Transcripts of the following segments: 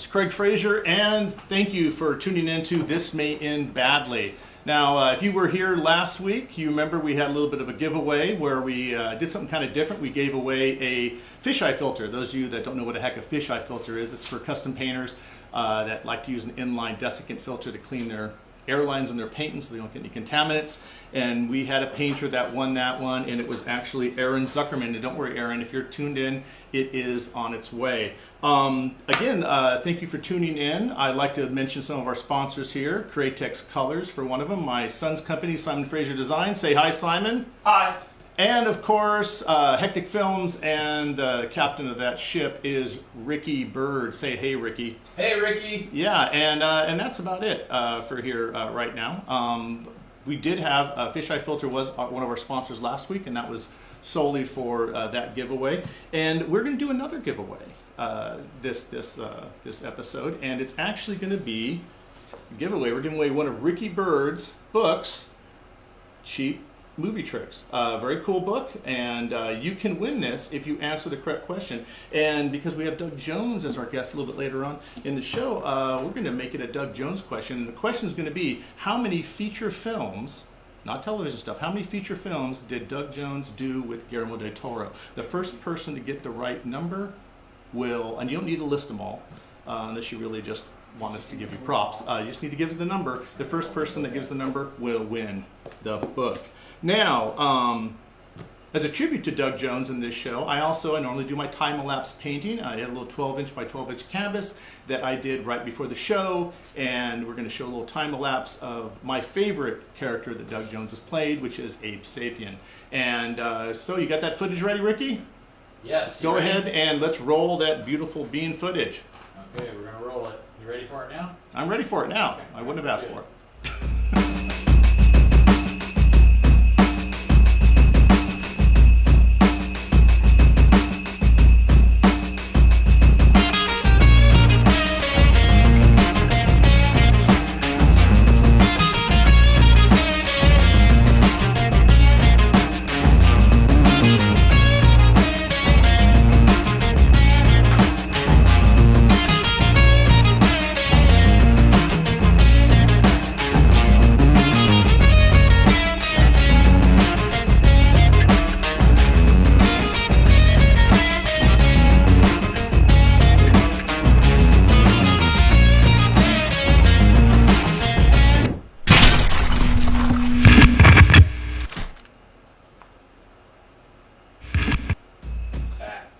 Craig Fraser, and thank you for tuning in to This May End Badly. Now, if you were here last week, you remember we had a little bit of a giveaway where we did something kind of different. We gave away a fisheye filter. Those of you that don't know what the heck a fisheye filter is, it's for custom painters that like to use an inline desiccant filter to clean their airlines when they're painting so they don't get any contaminants. And we had a painter that won that one, and it was actually Aaron Zuckerman. And don't worry, Aaron, if you're tuned in, it is on its way. Again, thank you for tuning in. I'd like to mention some of our sponsors here. Cratex Colors for one of them. My son's company, Simon Fraser Design. Say hi, Simon. Hi. And of course, Hectic Films, and the captain of that ship is Ricky Bird. Say hey, Ricky. Hey, Ricky. Yeah, and that's about it for here right now. We did have Fisheye Filter was one of our sponsors last week, and that was solely for that giveaway. And we're going to do another giveaway this episode, and it's actually going to be a giveaway. We're giving away one of Ricky Bird's books, Cheap Movie Tricks. Very cool book, and you can win this if you answer the correct question. And because we have Doug Jones as our guest a little bit later on in the show, we're going to make it a Doug Jones question. And the question is going to be, how many feature films, not television stuff, how many feature films did Doug Jones do with Guillermo del Toro? The first person to get the right number will, and you don't need to list them all, unless you really just want us to give you props. You just need to give us the number. The first person that gives the number will win the book. Now, as a tribute to Doug Jones in this show, I normally do my time-elapse painting. I had a little 12-inch by 12-inch canvas that I did right before the show, and we're going to show a little time-elapse of my favorite character that Doug Jones has played, which is Abe Sapien. And so you got that footage ready, Ricky? Yes. Go ahead and let's roll that beautiful bean footage. Okay, we're going to roll it. You ready for it now? I'm ready for it now. Okay. I wouldn't have asked for it.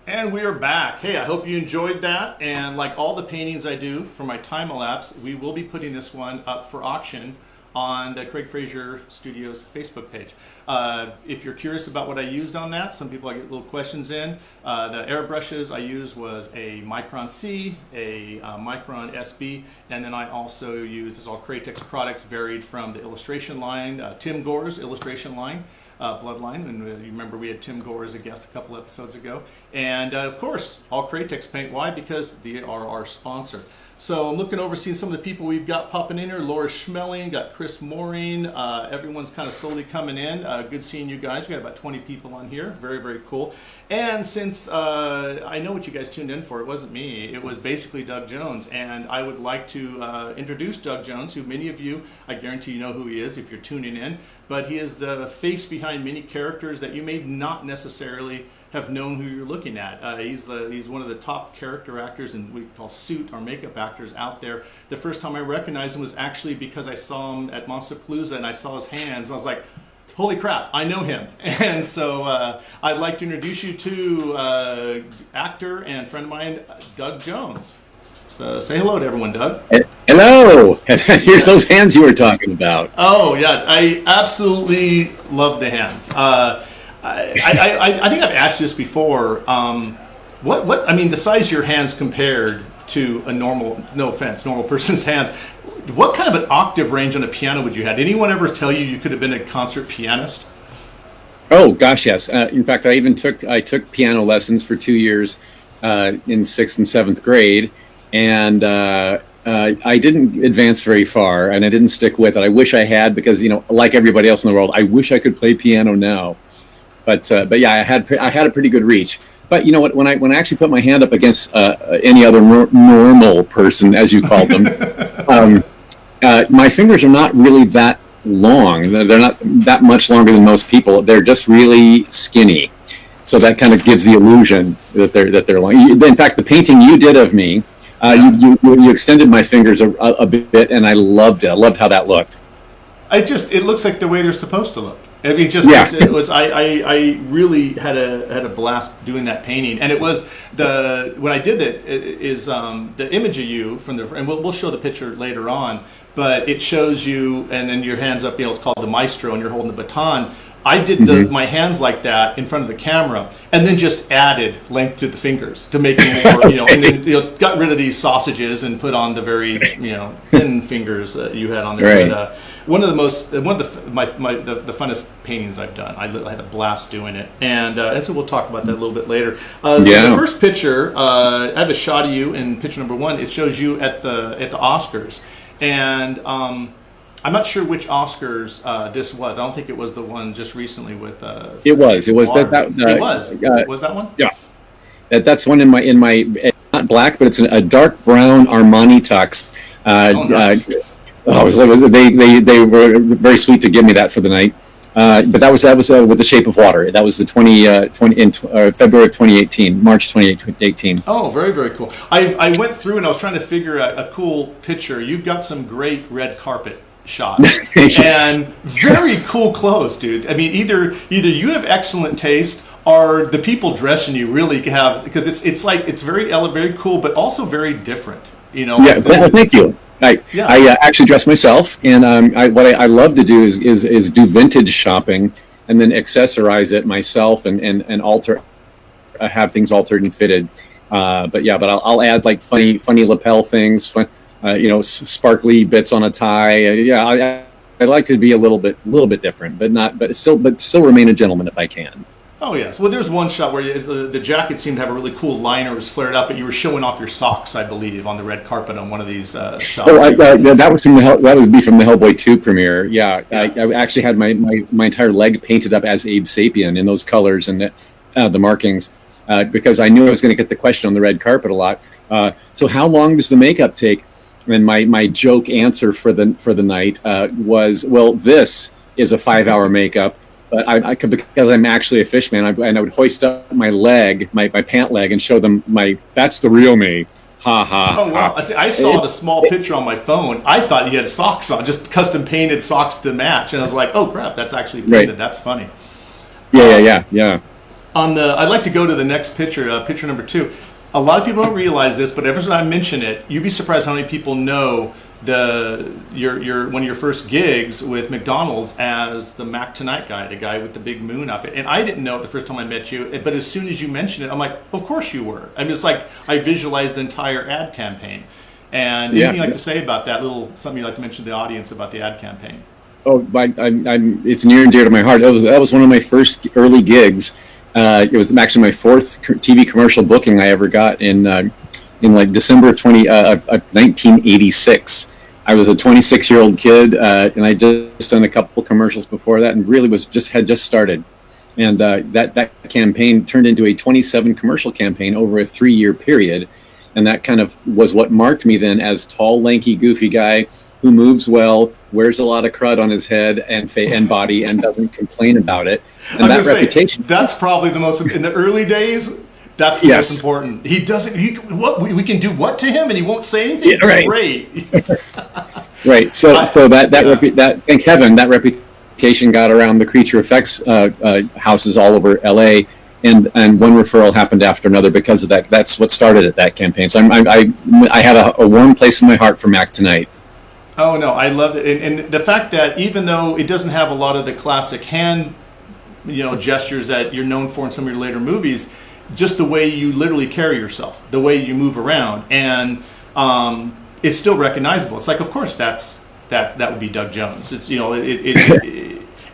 And we are back. Hey, I hope you enjoyed that. And like all the paintings I do for my time-elapse, we will be putting this one up for auction on the Craig Fraser Studios Facebook page. If you're curious about what I used on that, some people I get little questions in. The airbrushes I used was a Micron C, a Micron SB, and then I also used, it's all Cratex products, varied from the illustration line, Tim Gore's illustration line, Bloodline, and you remember we had Tim Gore as a guest a couple episodes ago. And of course, all Cratex paint. Why? Because they are our sponsor. So I'm looking over, seeing some of the people we've got popping in here. Laura Schmeling, got Chris Maureen. Everyone's kind of slowly coming in. Good seeing you guys. We got about 20 people on here. Very, very cool. And since I know what you guys tuned in for, it wasn't me. It was basically Doug Jones. And I would like to introduce Doug Jones, who many of you, I guarantee you know who he is if you're tuning in. But he is the face behind many characters that you may not necessarily have known who you're looking at. He's one of the top character actors and we call suit or makeup actors out there. The first time I recognized him was actually because I saw him at Monsterpalooza and I saw his hands. I was like, holy crap, I know him. And so I'd like to introduce you to actor and friend of mine, Doug Jones. So say hello to everyone, Doug. Hello. Here's those hands you were talking about. Oh yeah, I absolutely love the hands. I think I've asked you this before. What I mean, the size of your hands compared to a normal, no offense, normal person's hands. What kind of an octave range on a piano would you have? Did anyone ever tell you could have been a concert pianist? Oh gosh, yes. In fact, I took piano lessons for 2 years in 6th and 7th grade, and I didn't advance very far, and I didn't stick with it. I wish I had, because like everybody else in the world, I wish I could play piano now. But yeah, I had a pretty good reach. But you know what? When I actually put my hand up against any other normal person, as you called them, my fingers are not really that long. They're not that much longer than most people. They're just really skinny. So that kind of gives the illusion that they're long. In fact, the painting you did of me, you extended my fingers a bit, and I loved it. I loved how that looked. It looks like the way they're supposed to look. I mean, it was. I really had a blast doing that painting, and it was when I did it is the image of you from and we'll show the picture later on, but it shows you, and then your hands up. It's called the maestro, and you're holding the baton. I did my hands like that in front of the camera, and then just added length to the fingers to make them more, and then got rid of these sausages and put on the very, thin fingers you had on there. Right. But one of the funnest paintings I've done. I had a blast doing it, and so we'll talk about that a little bit later. The first picture, I have a shot of you in picture number 1. It shows you at the Oscars, and I'm not sure which Oscars this was. I don't think it was the one just recently with. It was. It was was that one? Yeah. That's one in my not black, but it's a dark brown Armani tux. Nice. They were very sweet to give me that for the night. But that was with The Shape of Water. That was the February of 2018, March 2018. Oh, very, very cool. I went through and I was trying to figure out a cool picture. You've got some great red carpet shots and very cool clothes, dude. I mean, either you have excellent taste, or the people dressing you really have, because it's very cool, but also very different. Yeah. Well, thank you. I actually dress myself, and what I love to do is do vintage shopping and then accessorize it myself and alter, have things altered and fitted. But I'll add like funny lapel things, sparkly bits on a tie. I like to be a little bit different, but still remain a gentleman if I can. Oh yes. Well, there's one shot where the jacket seemed to have a really cool liner, was flared up, and you were showing off your socks, I believe, on the red carpet on one of these shots. Oh, that would be from the Hellboy 2 premiere. Yeah. I actually had my entire leg painted up as Abe Sapien in those colors and the markings, because I knew I was going to get the question on the red carpet a lot. So how long does the makeup take? And my joke answer for the night was, well, this is a 5-hour makeup. But because I'm actually a fish man, I would hoist up my leg, my pant leg, and show them that's the real me. Ha ha. Oh wow! I saw a small picture on my phone. I thought you had socks on, just custom painted socks to match, and I was like, oh crap, that's actually painted. Right. That's funny. Yeah. I'd like to go to the next picture, picture number 2. A lot of people don't realize this, but every time I mention it, you'd be surprised how many people know your one of your first gigs with McDonald's as the Mac Tonight guy, the guy with the big moon outfit. And I didn't know it the first time I met you, but as soon as you mentioned it, I'm like, of course you were. I mean, it's like I visualized the entire ad campaign. And anything you'd like to say about that? Something you'd like to mention to the audience about the ad campaign? Oh, it's near and dear to my heart. That was one of my first early gigs. It was actually my 4th TV commercial booking I ever got in like December of 1986. I was a 26-year-old kid, and I just done a couple commercials before that, and really had just started. And that campaign turned into a 27 commercial campaign over a 3-year period, and that kind of was what marked me then as tall, lanky, goofy guy who moves well, wears a lot of crud on his head and body, and doesn't complain about it. And that reputation. That's probably the most in the early days. That's the most important. He doesn't. We can do what to him, and he won't say anything. Yeah, right. Great. Right. So thank heaven that reputation got around the creature effects houses all over LA, and one referral happened after another because of that. That's what started at that campaign. So I have a warm place in my heart for Mac Tonight. Oh no, I loved it, and the fact that even though it doesn't have a lot of the classic hand, gestures that you're known for in some of your later movies, just the way you literally carry yourself, the way you move around, and it's still recognizable. It's like, of course, that would be Doug Jones. It's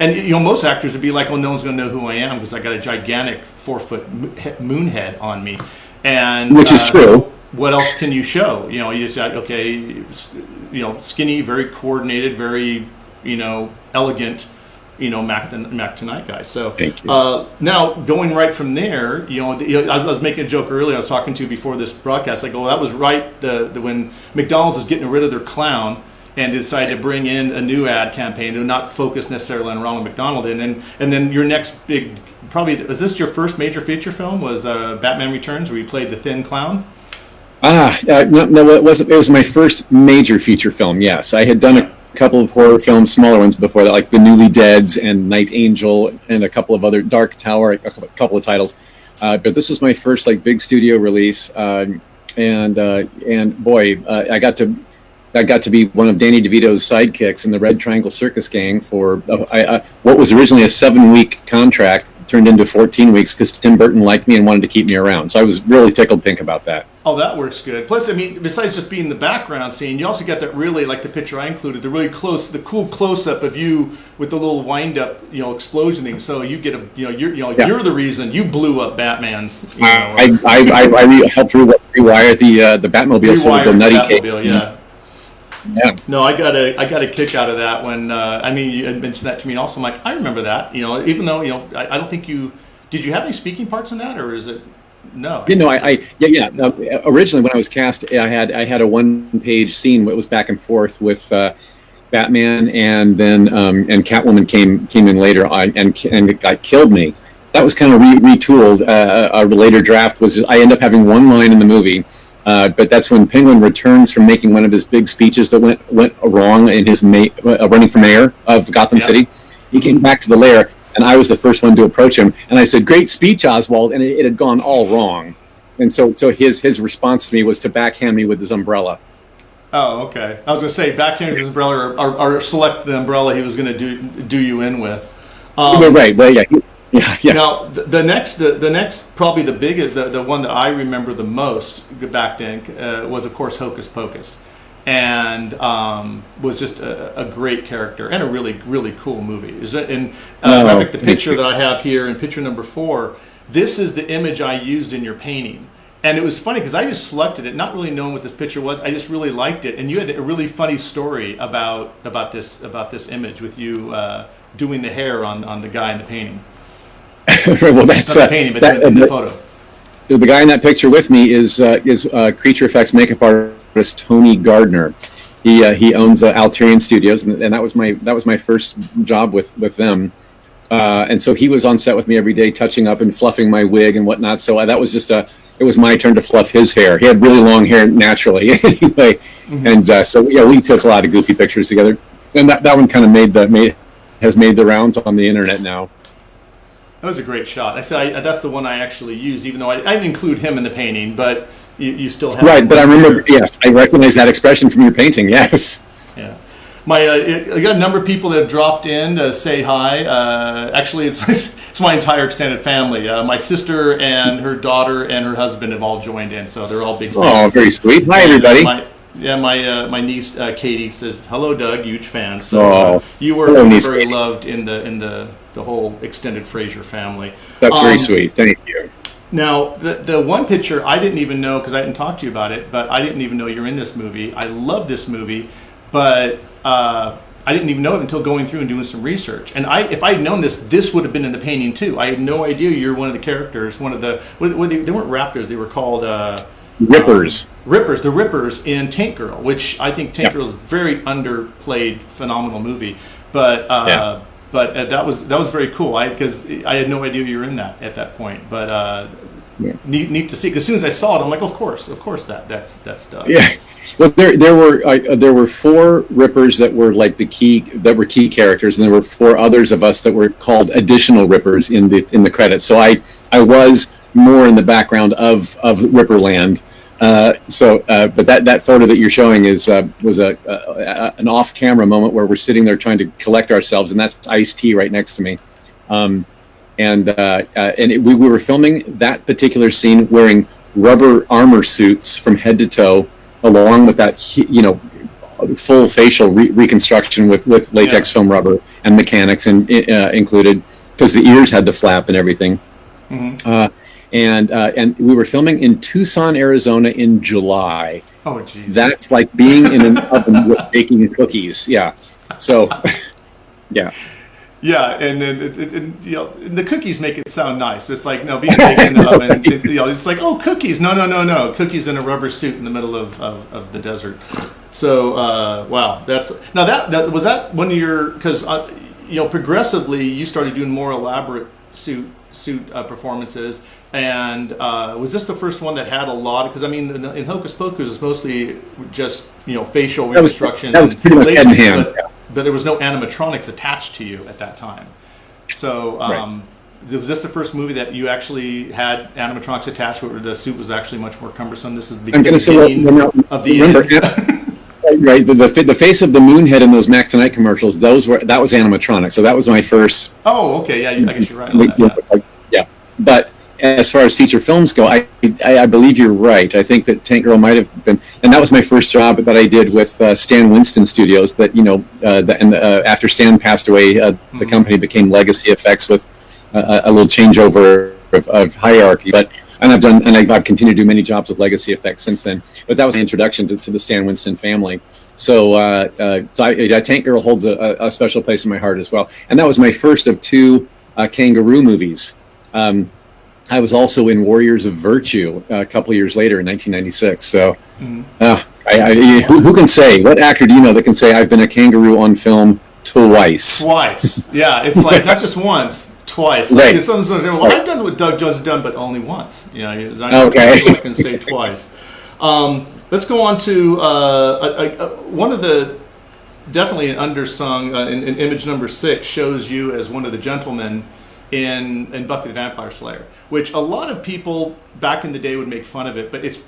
and most actors would be like, well, no one's going to know who I am because I got a gigantic 4-foot moon head on me, and which is true. What else can you show? You just got skinny, very coordinated, very elegant. Mac Tonight guy. So Thank you. now going right from there, I was making a joke earlier. I was talking to you before this broadcast. Like, that was right. The when McDonald's was getting rid of their clown and decided to bring in a new ad campaign to not focus necessarily on Ronald McDonald. And then your next big, probably, was this your first major feature film? Was Batman Returns, where you played the thin clown? No, it wasn't. It was my first major feature film. Yes, I had done a couple of horror films, smaller ones before that, like The Newly Deads and Night Angel, and a couple of other Dark Tower, a couple of titles. But this was my first big studio release, and boy, I got to be one of Danny DeVito's sidekicks in the Red Triangle Circus Gang for what was originally a 7-week contract turned into 14 weeks because Tim Burton liked me and wanted to keep me around. So I was really tickled pink about that. Oh, that works good. Plus, I mean, besides just being the background scene, you also get that really, like the picture I included, the cool close-up of you with the little wind-up, explosion thing. So you get you're the reason you blew up Batman's. I helped rewire the Batmobile so the nutty cake. Yeah. Yeah. No, I got a kick out of that when you had mentioned that to me, and also I'm like, I remember that. Even though I don't think did you have any speaking parts in that, or is it no? Originally when I was cast, I had a 1-page scene. It was back and forth with Batman, and then and Catwoman came in later and it got killed me. That was kind of retooled. A later draft was I end up having one line in the movie. But that's when Penguin returns from making one of his big speeches that went wrong in his running for mayor of Gotham City. He came back to the lair, and I was the first one to approach him. And I said, "Great speech, Oswald," and it had gone all wrong. And so his response to me was to backhand me with his umbrella. Oh, okay. I was going to say backhand with his umbrella, or select the umbrella he was going to do you in with. Right. Well, yeah. Yeah, yes. Now the next probably the biggest, the one that I remember the most back then was of course Hocus Pocus, and was just a great character and a really cool movie. Is it? And I think the picture that I have here in picture number 4, this is the image I used in your painting. And it was funny because I just selected it, not really knowing what this picture was. I just really liked it, and you had a really funny story about this image with you doing the hair on the guy in the painting. Well, that's not the painting, but the photo. The guy in that picture with me is Creature Effects makeup artist Tony Gardner. He owns Alterian Studios, and that was my first job with them. And so he was on set with me every day, touching up and fluffing my wig and whatnot. So that was it was my turn to fluff his hair. He had really long hair naturally, anyway. Mm-hmm. And so we took a lot of goofy pictures together, and that one kind of has made the rounds on the internet now. That was a great shot. I said that's the one I actually used, even though I didn't include him in the painting, but you still have right. But I remember, yes, I recognize that expression from your painting. Yes. Yeah. I got a number of people that have dropped in to say hi. Actually, it's my entire extended family. My sister and her daughter and her husband have all joined in, so they're all big fans. Oh, very sweet. Hi, everybody. My niece Katie says hello, Doug. Huge fan. So you were very loved in the whole extended Fraser family. That's very sweet. Thank you. Now, the one picture I didn't even know, because I didn't talk to you about it, but I didn't even know you're in this movie. I love this movie, but I didn't even know it until going through and doing some research. And if I had known this would have been in the painting too. I had no idea you're one of the characters, they weren't raptors, they were called... Rippers. The Rippers in Tank Girl, which I think Tank Girl is a very underplayed, phenomenal movie. But that was very cool. Because I had no idea you were in that at that point. But neat to see. Because as soon as I saw it, I'm like, of course, that's Doug. Yeah. Well, there were 4 Rippers that were like key characters, and there were 4 others of us that were called additional Rippers in the credits. So I was more in the background of Ripperland. But that photo that you're showing was an off-camera moment where we're sitting there trying to collect ourselves, and that's Ice-T right next to me. We were filming that particular scene wearing rubber armor suits from head to toe, along with that full facial reconstruction with latex foam rubber and mechanics included, because the ears had to flap and everything. Mm-hmm. And we were filming in Tucson, Arizona in July. Oh, geez. That's like being in an oven with baking cookies. Yeah. So, yeah. Yeah, and the cookies make it sound nice. It's like, no, being baked in the oven. It's like, oh, cookies. No. Cookies in a rubber suit in the middle of the desert. So, wow, that was that one of your, because progressively you started doing more elaborate suit performances, and was this the first one that had a lot? Because I mean, in Hocus Pocus, it's mostly just facial reconstruction. That was pretty much head and hand. But there was no animatronics attached to you at that time. So was this the first movie that you actually had animatronics attached, where the suit was actually much more cumbersome? This is the beginning of the end. Right, the face of the Moonhead in those Mac Tonight commercials, that was animatronic. So that was my first. Oh, okay, yeah, I guess you're right on that. Yeah, but as far as feature films go, I believe you're right. I think that Tank Girl might have been, and that was my first job that I did with Stan Winston Studios. That after Stan passed away, the company became Legacy Effects with a little changeover of hierarchy. And I've continued to do many jobs with Legacy Effects since then. But that was my introduction to the Stan Winston family. So Tank Girl holds a special place in my heart as well. And that was my first of two kangaroo movies. I was also in Warriors of Virtue a couple years later in 1996. So who can say? What actor do you know that can say I've been a kangaroo on film twice? Twice. Yeah, it's like not just once. Twice. Right. Like, I've done what Doug Jones has done, but only once. Okay. I can say twice. Let's go on to one of the definitely an undersung in image number 6 shows you as one of the gentlemen in Buffy the Vampire Slayer, which a lot of people back in the day would make fun of it, but it's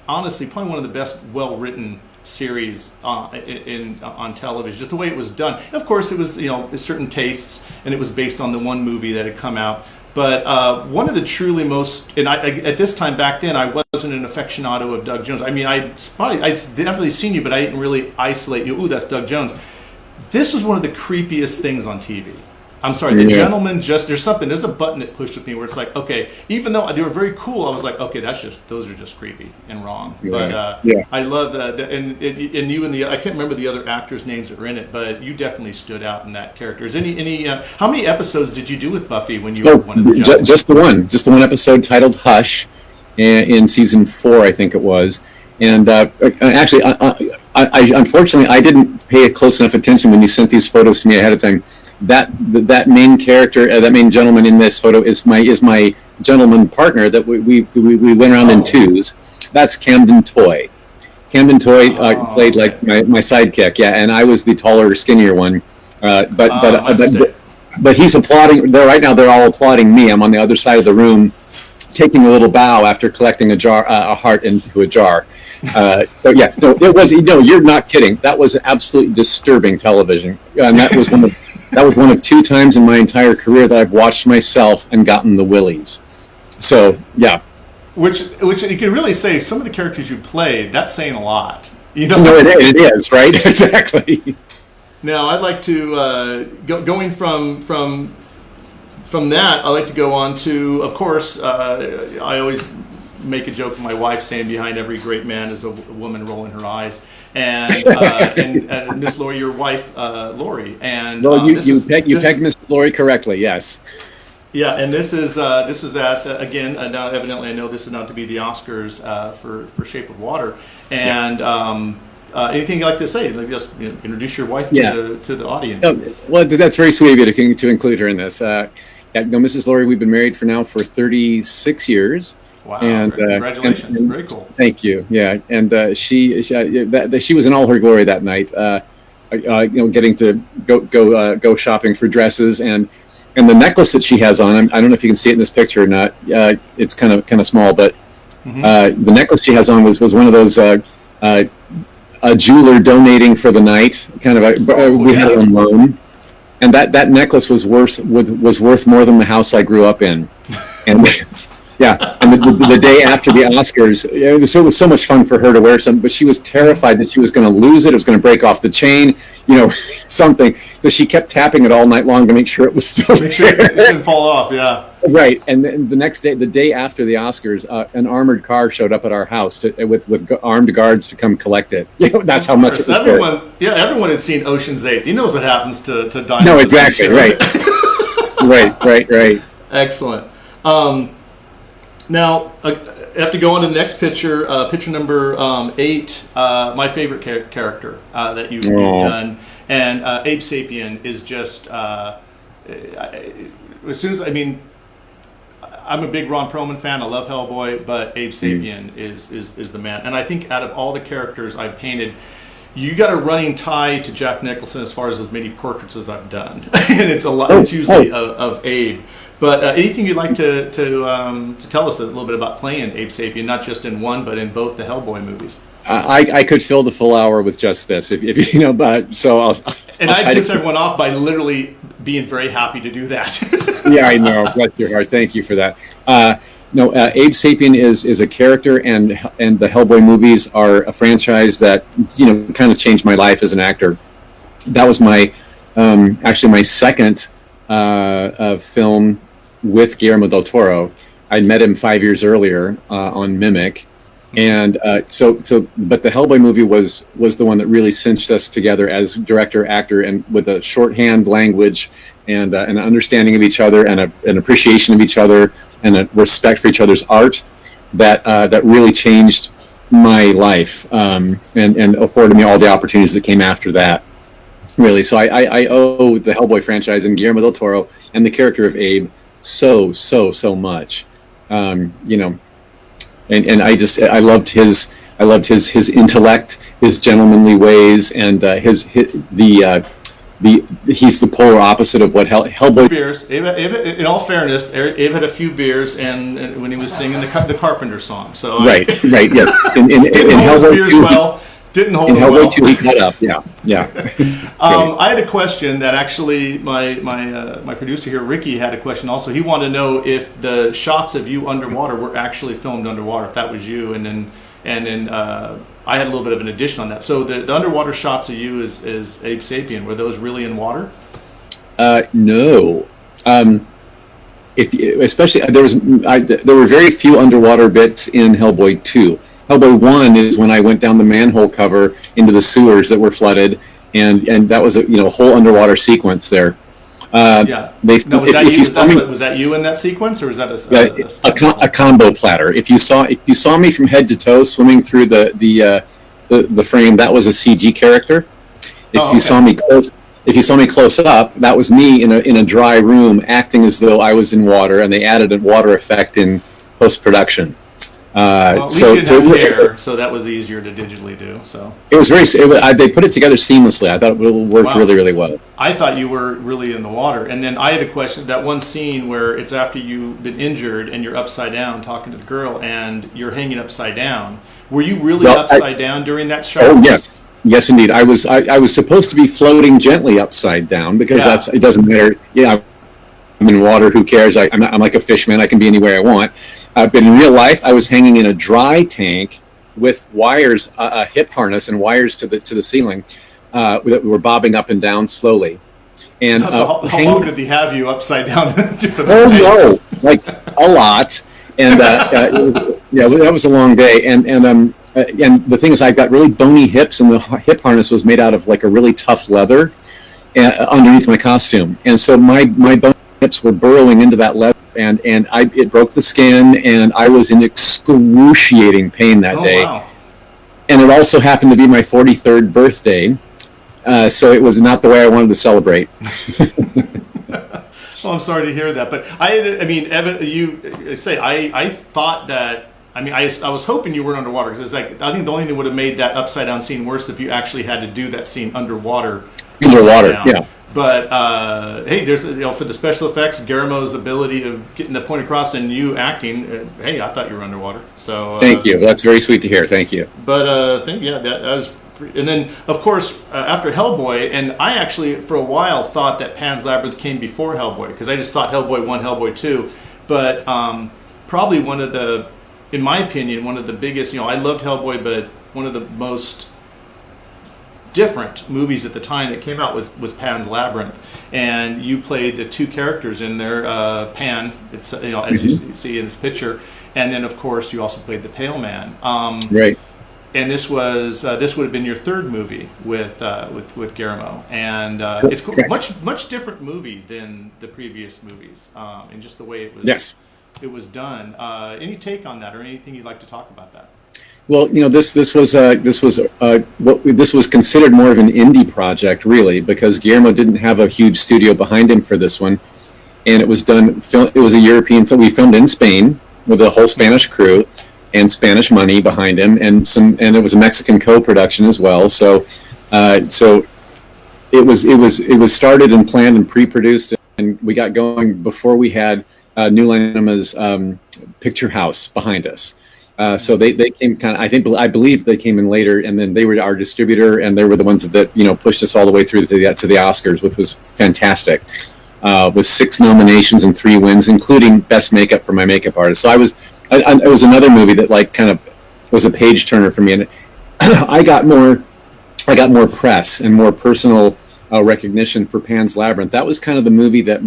honestly one of the best well-written series on television, just the way it was done. And of course, it was certain tastes, and it was based on the one movie that had come out. But one of the truly most, and at this time back then, I wasn't an aficionado of Doug Jones. I mean, I'd definitely seen you, but I didn't really isolate you. Ooh, that's Doug Jones. This was one of the creepiest things on TV. I'm sorry, the gentleman there's a button that pushed with me where it's like, okay, even though they were very cool, I was like, okay, those are just creepy and wrong. But I love that, and you and I can't remember the other actors' names that were in it, but you definitely stood out in that character. Is any how many episodes did you do with Buffy when you were one of the gentlemen? Just the one episode titled Hush, in season 4, I think it was. And actually, I unfortunately I didn't pay close enough attention when you sent these photos to me ahead of time. That main character, that main gentleman in this photo is my gentleman partner that we went around in twos. That's Camden Toy. Camden Toy played like my sidekick, and I was the taller, skinnier one. But he's applauding. Right now, they're all applauding me. I'm on the other side of the room, taking a little bow after collecting a heart into a jar. It was. You're not kidding. That was absolutely disturbing television, and that was one of 2 times in my entire career that I've watched myself and gotten the willies. So yeah, which you can really say some of the characters you played. That's saying a lot. No, it is right. Exactly. Now I'd like to going from that. I'd like to go on to, of course, I always make a joke with my wife saying behind every great man is a woman rolling her eyes, and Miss Laurie, your wife, Laurie, and you pegged Miss Laurie correctly, yes. Yeah, and this was at again. Now, evidently, I know this is not to be the Oscars for Shape of Water, and anything you'd like to say? Like just introduce your wife to the audience. Well, that's very sweet of you to include her in this. Mrs. Laurie, we've been married for 36 years. Wow! And congratulations, very cool. Thank you. Yeah, and she was in all her glory that night. Getting to go shopping for dresses and the necklace that she has on. I don't know if you can see it in this picture or not. It's kind of small, but the necklace she has on was one of those a jeweler donating for the night. We had it on loan, and that necklace was worth more than the house I grew up in, and. Yeah, and the day after the Oscars, it was so much fun for her to wear something, but she was terrified that she was going to lose it. It was going to break off the chain, something. So she kept tapping it all night long to make sure it was still there. Make sure it didn't fall off, yeah. Right, and then the next day, the day after the Oscars, an armored car showed up at our house with armed guards to come collect it. That's how much it was worth. Everyone had seen Ocean's 8. He knows what happens to diamonds. No, exactly, right. Right. Excellent. Now, I have to go on to the next picture, picture number 8, my favorite character that you've done. And Abe Sapien is just, as soon as, I'm a big Ron Perlman fan. I love Hellboy, but Abe Sapien is the man. And I think out of all the characters I've painted, you got a running tie to Jack Nicholson as far as many portraits as I've done, and it's a lot. It's usually of Abe. But anything you'd like to tell us a little bit about playing Abe Sapien, not just in one, but in both the Hellboy movies? I could fill the full hour with just this, if you know. But so I'll I'd piss everyone off by literally being very happy to do that. Yeah, I know. Bless your heart. Thank you for that. Abe Sapien is a character, and the Hellboy movies are a franchise that kind of changed my life as an actor. That was my actually my second film with Guillermo del Toro. I'd met him 5 years earlier on Mimic, and but the Hellboy movie was the one that really cinched us together as director, actor, and with a shorthand language and an understanding of each other and an appreciation of each other and a respect for each other's art that really changed my life and afforded me all the opportunities that came after that. Really, so I owe the Hellboy franchise and Guillermo del Toro and the character of Abe so much. And I loved his intellect, his gentlemanly ways, and he's the polar opposite of what Hellboy. Beers. Abe, in all fairness, Abe had a few beers, and when he was singing the Carpenter song. So right, yes. In Hellboy beers well. Didn't hold in it Hellboy well. 2, he cut up. Yeah. I had a question that actually my producer here, Ricky, had a question also. He wanted to know if the shots of you underwater were actually filmed underwater, if that was you, and then I had a little bit of an addition on that. So the underwater shots of you as Abe Sapien, were those really in water? No. Especially there were very few underwater bits in Hellboy 2. Hellboy 1 is when I went down the manhole cover into the sewers that were flooded, and that was a whole underwater sequence there. Yeah. Was that you in that sequence, or was that a combo platter? If you saw me from head to toe swimming through the frame, that was a CG character. If you saw me close up, that was me in a dry room acting as though I was in water, and they added a water effect in post production. At least you didn't have hair, so that was easier to digitally do. So it was they put it together seamlessly. I thought it worked really well. I thought you were really in the water, and then I had a question. That one scene where it's after you've been injured and you're upside down talking to the girl, and you're hanging upside down. Were you really upside down during that shot? Oh yes, indeed. I was supposed to be floating gently upside down because it doesn't matter. Yeah, I'm in water. Who cares? I'm like a fish man. I can be anywhere I want. But in real life, I was hanging in a dry tank with wires, a hip harness, and wires to the ceiling that were bobbing up and down slowly. And how long did he have you upside down? No, like a lot. And that was a long day. And the thing is, I've got really bony hips, and the hip harness was made out of like a really tough leather underneath my costume, and so my bony hips were burrowing into that leather. And it broke the skin, and I was in excruciating pain that day. Wow. And it also happened to be my 43rd birthday, so it was not the way I wanted to celebrate. Well, I'm sorry to hear that, but Evan, I thought that. I was hoping you weren't underwater, because it's like I think the only thing that would have made that upside down scene worse if you actually had to do that scene underwater. Yeah. But hey, there's for the special effects, Guillermo's ability of getting the point across, and you acting. Hey, I thought you were underwater. So thank you. That's very sweet to hear. Thank you. But that was. And then of course after Hellboy, and I actually for a while thought that Pan's Labyrinth came before Hellboy, because I just thought Hellboy 1, Hellboy 2, but probably in my opinion, one of the biggest. I loved Hellboy, but one of the most different movies at the time that came out was Pan's Labyrinth, and you played the two characters in there. Pan, it's as you see in this picture, and then of course you also played the Pale Man. Right. And this would have been your third movie with Guillermo, and it's much different movie than the previous movies, and just the way it was done. Any take on that, or anything you'd like to talk about that? Well, this was considered more of an indie project, really, because Guillermo didn't have a huge studio behind him for this one, and it was done. It was a European film. We filmed in Spain with a whole Spanish crew and Spanish money behind him, and it was a Mexican co-production as well. So it was started and planned and pre-produced, and we got going before we had New Line Cinema's Picture House behind us. So they came I believe they came in later, and then they were our distributor, and they were the ones that pushed us all the way through to the Oscars, which was fantastic, with 6 nominations and 3 wins, including Best Makeup for my makeup artist. So it was another movie that was a page turner for me, and I got more press and more personal recognition for Pan's Labyrinth. That was kind of the movie that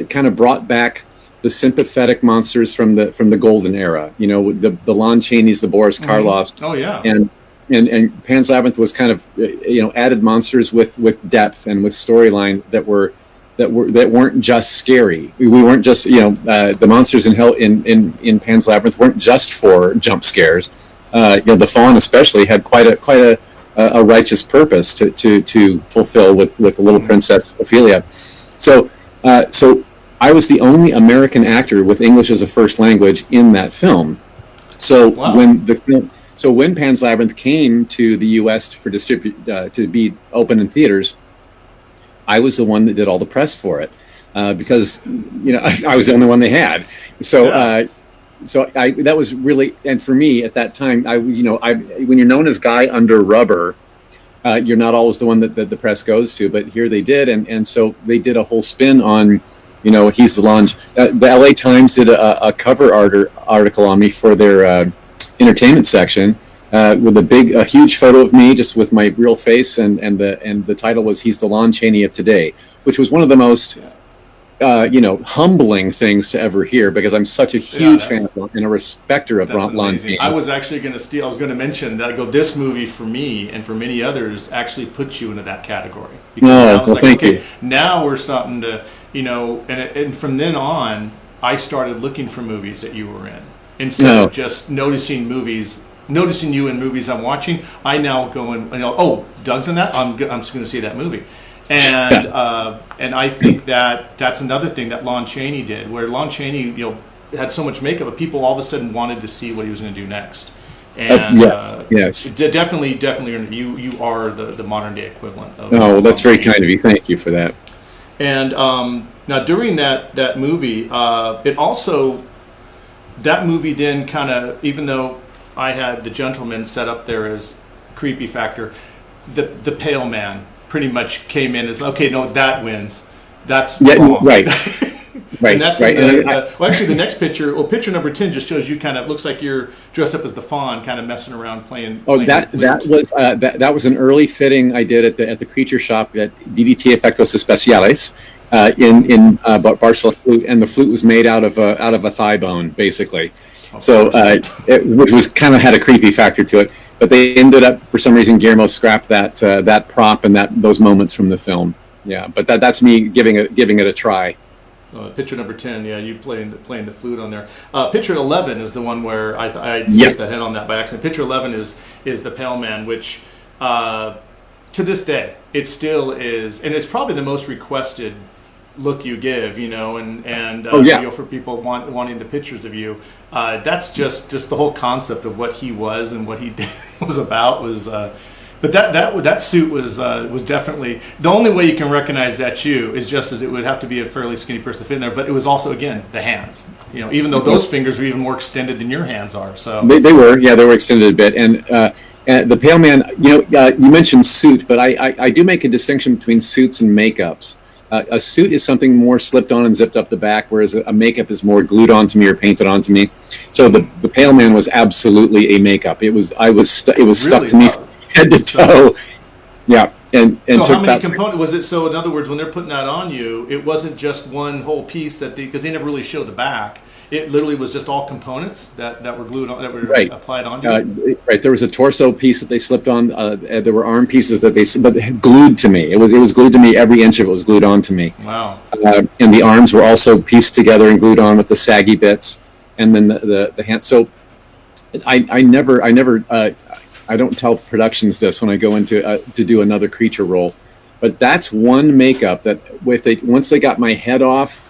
kind of brought back the sympathetic monsters from the golden era. The Lon Chaney's, the Boris Karloffs. Oh yeah. And Pan's Labyrinth was kind of added monsters with depth and with storyline that weren't just scary. We weren't just the monsters in Pan's Labyrinth weren't just for jump scares. The Fawn especially had quite a righteous purpose to fulfill with the little princess Ophelia. So I was the only American actor with English as a first language in that film. So wow. when Pan's Labyrinth came to the U.S. to be open in theaters, I was the one that did all the press for it, because I was the only one they had. So that was really, and for me at that time, when you're known as Guy Under Rubber, you're not always the one that the press goes to, but here they did, and so they did a whole spin on. He's the launch. The LA Times did a cover article on me for their entertainment section, with a huge photo of me, just with my real face, and the title was "He's the Lon Chaney of Today," which was one of the most humbling things to ever hear, because I'm such a huge fan of and a respecter of Lon Chaney. I was actually going to mention that. This movie for me and for many others actually puts you into that category. Thank you. Now we're starting to. And from then on, I started looking for movies that you were in. Instead of just noticing you in movies I'm watching, I now go and, Doug's in that? I'm just going to see that movie. And and I think that's another thing that Lon Chaney did, where Lon Chaney, had so much makeup, but people all of a sudden wanted to see what he was going to do next. And yes. Definitely, you are the modern day equivalent of. Oh, well, that's very kind of you. Thank you for that. And now during that movie, that movie then kind of, even though I had the gentleman set up there as creepy factor, the Pale Man pretty much came in as, okay, no, that wins. That's wrong. Right. Right. And that's right. Actually, the next picture, picture number 10 just shows you kind of, looks like you're dressed up as the Fawn, kind of messing around playing. That was an early fitting I did at the creature shop at DDT Efectos Especiales in Barcelona, and the flute was made out of a thigh bone, basically. So which was kind of had a creepy factor to it. But they ended up, for some reason, Guillermo scrapped that prop and those moments from the film. Yeah, but that's me giving it a try. Picture number 10, you playing the flute on there. Picture 11 is the one where I skipped ahead on that by accident. Picture 11 is the Pale Man, which to this day it still is, and it's probably the most requested look you give, for people wanting the pictures of you. That's just the whole concept of what he was and what he was about was. But that suit was definitely the only way you can recognize that's you is just as it would have to be a fairly skinny person to fit in there. But it was also, again, the hands. Even though those fingers are even more extended than your hands are. So they were extended a bit. And the Pale Man, you mentioned suit, but I do make a distinction between suits and makeups. A suit is something more slipped on and zipped up the back, whereas a makeup is more glued onto me or painted onto me. So the Pale Man was absolutely a makeup. It was stuck to me. head to toe. Yeah, and So took how many about components was it? So in other words, when they're putting that on you, it wasn't just one whole piece because they never really show the back. It literally was just all components that were glued on, that were Right. applied onto you. Right. There was a torso piece that they slipped on. There were arm pieces that but glued to me. It was glued to me. Every inch of it was glued on to me. Wow. And the arms were also pieced together and glued on with the saggy bits, and then the hand. So I never I don't tell productions this when I go into to do another creature role, but that's one makeup that once they got my head off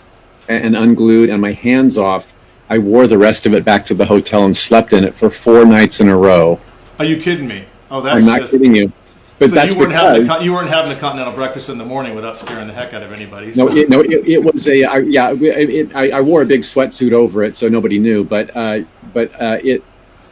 and unglued and my hands off, I wore the rest of it back to the hotel and slept in it for 4 nights in a row. Are you kidding me? Oh, that's I'm not kidding you. But so that's you weren't because you weren't having a continental breakfast in the morning without scaring the heck out of anybody. no, So. it was I wore a big sweatsuit over it so nobody knew, but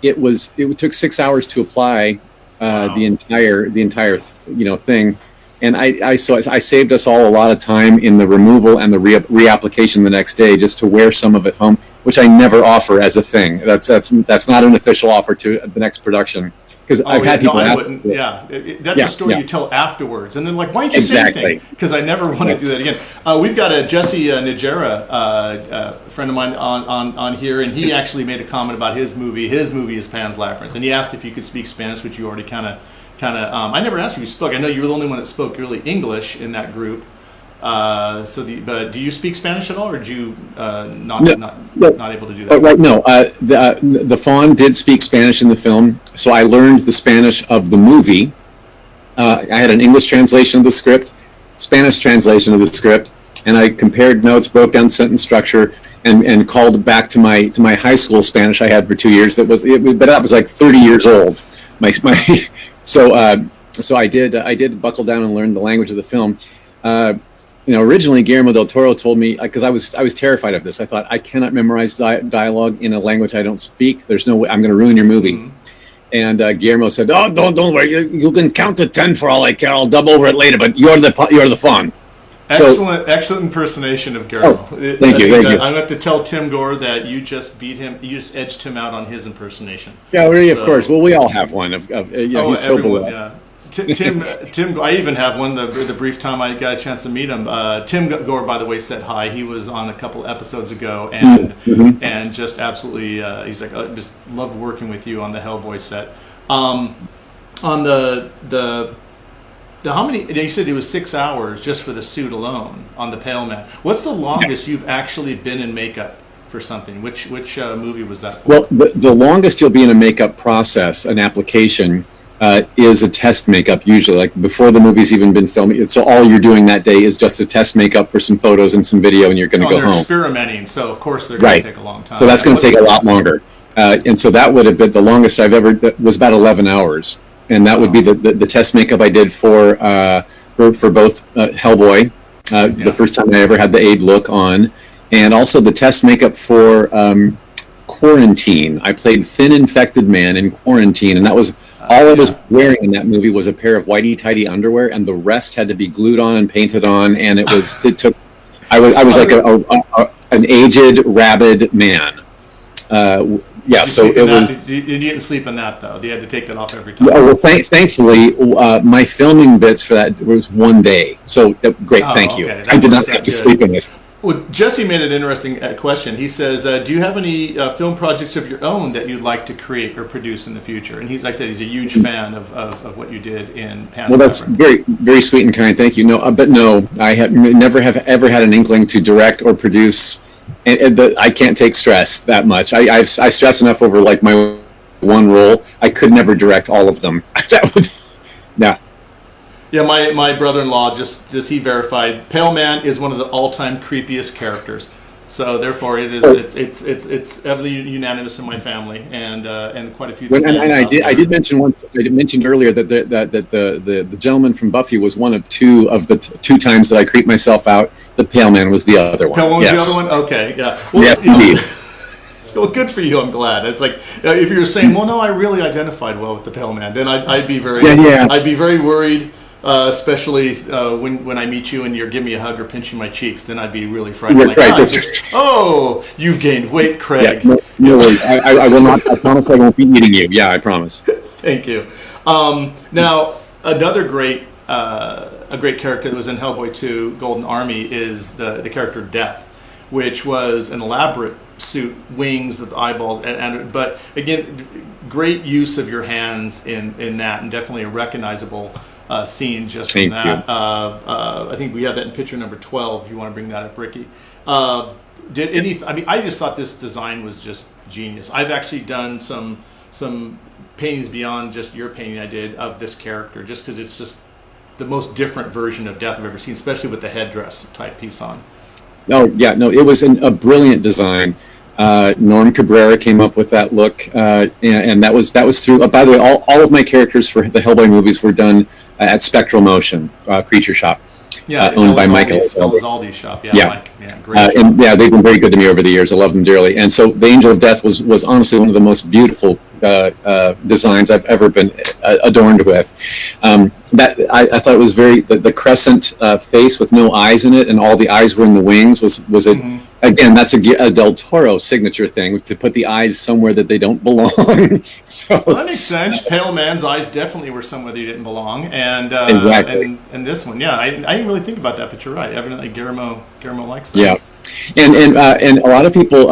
it took 6 hours to apply Wow. the entire thing. And I saved us all a lot of time in the removal and the reapplication the next day just to wear some of it home, which I never offer as a thing. That's not an official offer to the next production, because I've had people. I wouldn't. Yeah, that's a story you tell afterwards, and then like, why didn't you say anything? Because I never want to do that again. We've got a Jesse Najera, friend of mine on here, and he actually made a comment about his movie. His movie is Pan's Labyrinth, and he asked if you could speak Spanish, which you already kind of. I never asked if you spoke. I know you were the only one that spoke really English in that group. But do you speak Spanish at all, or did you not able to do that? Right, no. The Fawn did speak Spanish in the film, so I learned the Spanish of the movie. I had an English translation of the script, Spanish translation of the script, and I compared notes, broke down sentence structure, and called back to my high school Spanish I had for 2 years. But that was like 30 years old. So I did buckle down and learn the language of the film. Originally Guillermo del Toro told me, because I was terrified of this. I thought, I cannot memorize dialogue in a language I don't speak. There's no way, I'm going to ruin your movie. Mm-hmm. And Guillermo said, "Oh, don't worry. You can count to 10 for all I care. I'll double over it later. But you're the Fawn." Excellent impersonation of Guillermo. Thank you. I'm going to have to tell Tim Gore that you just beat him. You just edged him out on his impersonation. Yeah, really, of course. Well, we all have one. He's so beloved. Yeah. Tim. I even have one. The brief time I got a chance to meet him. Tim Gore, by the way, said hi. He was on a couple episodes ago, and just absolutely, he's like, I just loved working with you on the Hellboy set. On the how many? You said it was 6 hours just for the suit alone on the Pale Man. What's the longest you've actually been in makeup for something? Which movie was that for? Well, the longest you'll be in a makeup process, an application, is a test makeup usually, like before the movie's even been filmed. So all you're doing that day is just a test makeup for some photos and some video, and you're going to go home. They're experimenting, so of course they're going to take a long time. So that's going to take a lot longer. And so that would have been the longest I've ever. That was about 11 hours. And that would be the test makeup I did for both Hellboy, the first time I ever had the Aid look on, and also the test makeup for Quarantine. I played Thin Infected Man in Quarantine, and that was all I was wearing in that movie was a pair of whitey-tighty underwear, and the rest had to be glued on and painted on, and it took. I was like an aged, rabid man. So it was. You didn't sleep in that though. You had to take that off every time. Well, thankfully, my filming bits for that was 1 day. So great, thank you. I did not have to sleep in this. Well, Jesse made an interesting question. He says, "Do you have any film projects of your own that you'd like to create or produce in the future?" And like I said, he's a huge fan of what you did in Pan's Labyrinth. Well, that's very, very sweet and kind. Thank you. No, but no, I have never ever had an inkling to direct or produce. And I can't take stress that much. I stress enough over like my one role. I could never direct all of them. That would, yeah. Yeah, my brother-in-law just he verified Pale Man is one of the all-time creepiest characters. So therefore, it's heavily unanimous in my family and quite a few. I did mention once. I mentioned earlier that the gentleman from Buffy was one of two two times that I creeped myself out. The Pale Man was the other one. Pale Man was the other one. Okay, yeah. Well, yes, indeed. Well, good for you. I'm glad. It's like if you were saying, "Well, no, I really identified well with the Pale Man," then I'd be very I'd be very worried. Especially when I meet you and you're giving me a hug or pinching my cheeks, then I'd be really frightened. You've gained weight, Craig. Yeah, no worries. I will not. I promise I won't be eating you. Yeah, I promise. Thank you. Now, another great a great character that was in Hellboy 2: Golden Army is the character Death, which was an elaborate suit, wings, the eyeballs, but again, great use of your hands in that, and definitely a recognizable scene just from that. I think we have that in picture number 12. If you want to bring that up, Ricky. I just thought this design was just genius. I've actually done some paintings beyond just your painting I did of this character, just because it's just the most different version of Death I've ever seen, especially with the headdress type piece on. Oh yeah, no, it was a brilliant design. Norm Cabrera came up with that look, and that was through. By the way, all of my characters for the Hellboy movies were done at Spectral Motion Creature Shop, owned by Michael. Elizaldi's shop, yeah, Mike. Yeah, great. And yeah, they've been very good to me over the years. I love them dearly. And so the Angel of Death was honestly one of the most beautiful designs I've ever been adorned with. That I thought it was the crescent face with no eyes in it, and all the eyes were in the wings. Was a Again, that's a Del Toro signature thing, to put the eyes somewhere that they don't belong. So well, that makes sense. Pale Man's eyes definitely were somewhere they didn't belong, and exactly. and this one, yeah, I didn't really think about that, but you're right. Evidently, Guillermo likes that. Yeah, and a lot of people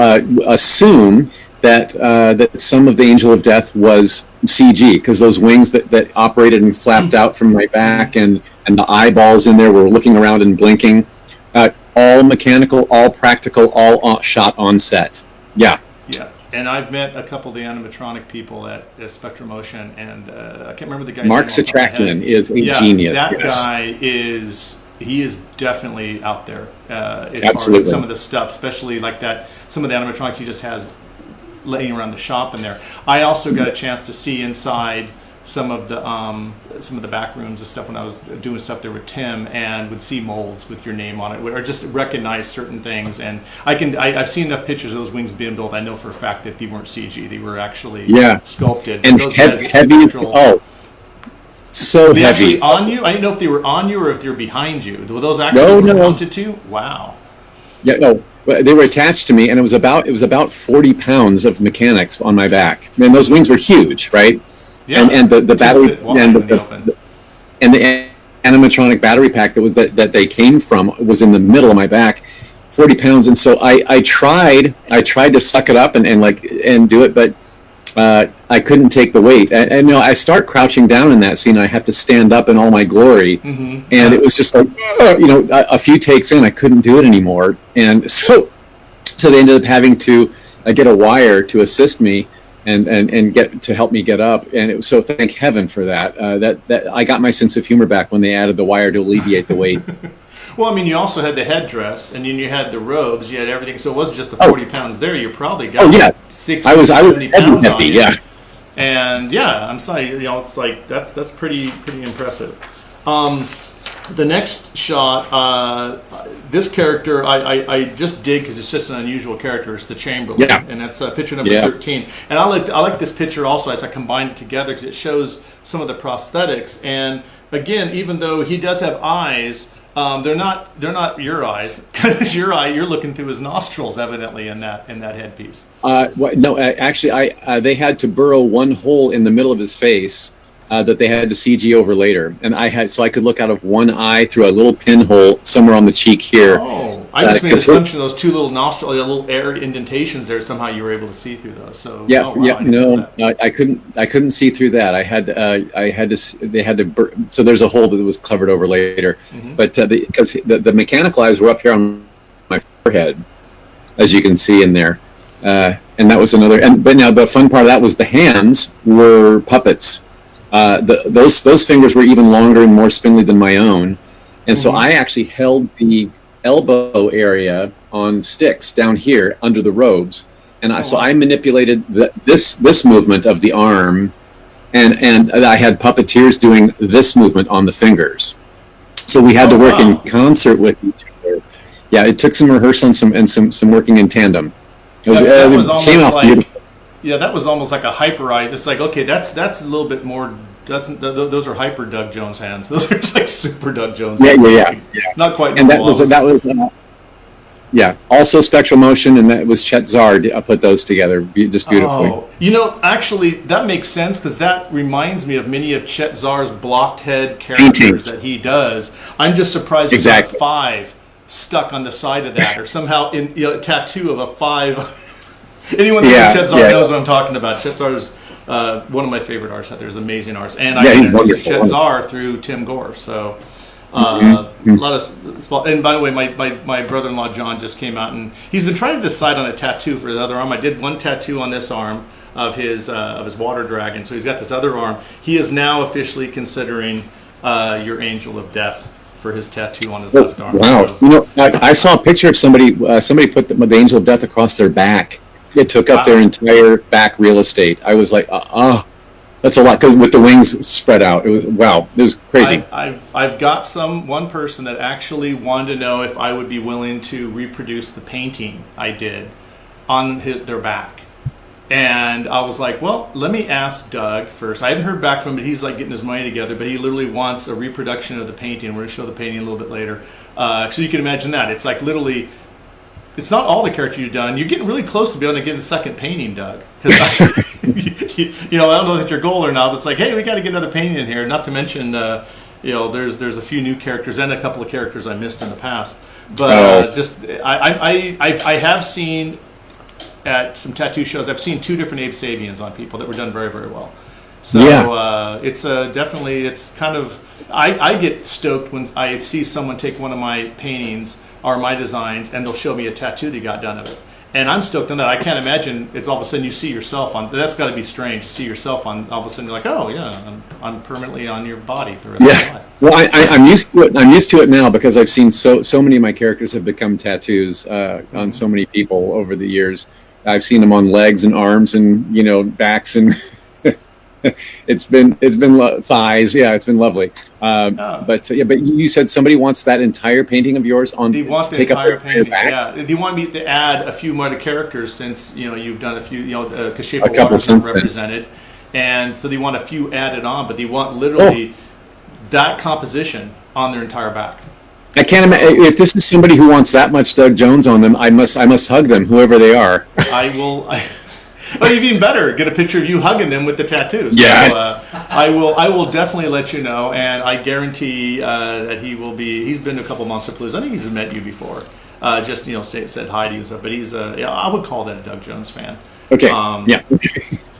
assume that some of the Angel of Death was CG, because those wings that operated and flapped out from my back, and the eyeballs in there were looking around and blinking. All mechanical, all practical, all shot on set. Yeah. Yeah, and I've met a couple of the animatronic people at Spectral Motion, and I can't remember the guy's Mark name. Satrakian is a genius. That guy is definitely out there as Absolutely. far as some of the stuff, especially like that. Some of the animatronics he just has laying around the shop in there. I also got a chance to see inside some of the back rooms and stuff when I was doing stuff there with Tim, and would see molds with your name on it, or just recognize certain things. And I've seen enough pictures of those wings being built. I know for a fact that they weren't CG; they were actually sculpted. And those heavy. So were they heavy. Actually on you? I didn't know if they were on you or if they were behind you. Were those actually mounted to you? Wow. Yeah, no. They were attached to me, and it was about 40 pounds of mechanics on my back. And those wings were huge, right? Yeah, and the battery and the animatronic battery pack that they came from was in the middle of my back, 40 pounds. And so I tried to suck it up and do it, but I couldn't take the weight. And I start crouching down in that scene. I have to stand up in all my glory, and it was just like a few takes in, I couldn't do it anymore. And so they ended up having to get a wire to assist me. And get to help me get up, and it was, so thank heaven for that. That I got my sense of humor back when they added the wire to alleviate the weight. Well, I mean, you also had the headdress, and then you had the robes, you had everything. So it wasn't just the 40 pounds there. You probably got 60, 70 pounds on you. Yeah. And yeah, I'm sorry, it's like that's pretty impressive. The next shot, this character I just dig because it's just an unusual character. It's the Chamberlain, and that's picture number 13. And I like this picture also as I combined it together because it shows some of the prosthetics. And again, even though he does have eyes, they're not your eyes, because you're looking through his nostrils evidently in that headpiece. No, actually, they had to burrow one hole in the middle of his face. That they had to CG over later, and I could look out of one eye through a little pinhole somewhere on the cheek here. Oh, I just made the assumption those two little little air indentations there. Somehow you were able to see through those. So I couldn't see through that. They had to. So there's a hole that was covered over later, but because the mechanical eyes were up here on my forehead, as you can see in there, and that was another. But now the fun part of that was the hands were puppets. Those fingers were even longer and more spindly than my own, and so I actually held the elbow area on sticks down here under the robes, and I manipulated this movement of the arm, and I had puppeteers doing this movement on the fingers, so we had to work in concert with each other. Yeah, it took some rehearsal and some working in tandem. That was almost like a hyper eye. It's like, okay, that's a little bit more. Those are hyper Doug Jones hands. Those are just like super Doug Jones hands. Yeah. Not quite. And that was yeah. Also spectral motion, and that was Chet Zard put those together just beautifully. Oh, actually, that makes sense because that reminds me of many of Chet Zar's blocked head characters Paintings. that he does. I'm just surprised there's not 5 stuck on the side of that, or somehow in a tattoo of a 5. Anyone that knows Chet Zar knows what I'm talking about. Chet Zar's one of my favorite artists out there. Is amazing artists, and I introduced Chet Zar through Tim Gore. So. A lot of, and by the way, my brother-in-law John just came out, and he's been trying to decide on a tattoo for his other arm. I did one tattoo on this arm of his water dragon, so he's got this other arm. He is now officially considering your Angel of Death for his tattoo on his left arm. Wow! So, I saw a picture of somebody. Somebody put the Angel of Death across their back. It took up their entire back real estate. I was like, that's a lot, because with the wings spread out. It was crazy. I've got one person that actually wanted to know if I would be willing to reproduce the painting I did on their back. And I was like, well, let me ask Doug first. I haven't heard back from him, but he's like getting his money together, but he literally wants a reproduction of the painting. We're going to show the painting a little bit later. So you can imagine that. It's like literally, it's not all the characters you've done. You're getting really close to being able to get a second painting, Doug. Because I don't know if it's your goal or not. But it's like, hey, we got to get another painting in here. Not to mention, there's a few new characters and a couple of characters I missed in the past. But I have seen at some tattoo shows. I've seen 2 different Abe Sabians on people that were done very, very well. So it's definitely, it's kind of, I get stoked when I see someone take one of my paintings or my designs, and they'll show me a tattoo they got done of it. And I'm stoked on that. I can't imagine it's all of a sudden you see yourself on. That's got to be strange to see yourself on. All of a sudden you're like, oh yeah, I'm permanently on your body for the rest of your life. Well, I'm used to it. I'm used to it now because I've seen so many of my characters have become tattoos on so many people over the years. I've seen them on legs and arms and backs and. It's been thighs. Yeah, it's been lovely. But you said somebody wants that entire painting of yours on. They want the entire painting. Yeah, they want me to add a few more characters since you've done a few. Because Shape of Water's been represented, and so they want a few added on. But they want literally that composition on their entire back. I can't imagine if this is somebody who wants that much Doug Jones on them. I must hug them, whoever they are. I will. Well, even better, get a picture of you hugging them with the tattoos. Yeah. So, I will definitely let you know, and I guarantee that he will be. He's been to a couple Monster Palooza. I think he's met you before. Just said hi to you. But he's I would call that a Doug Jones fan. Okay.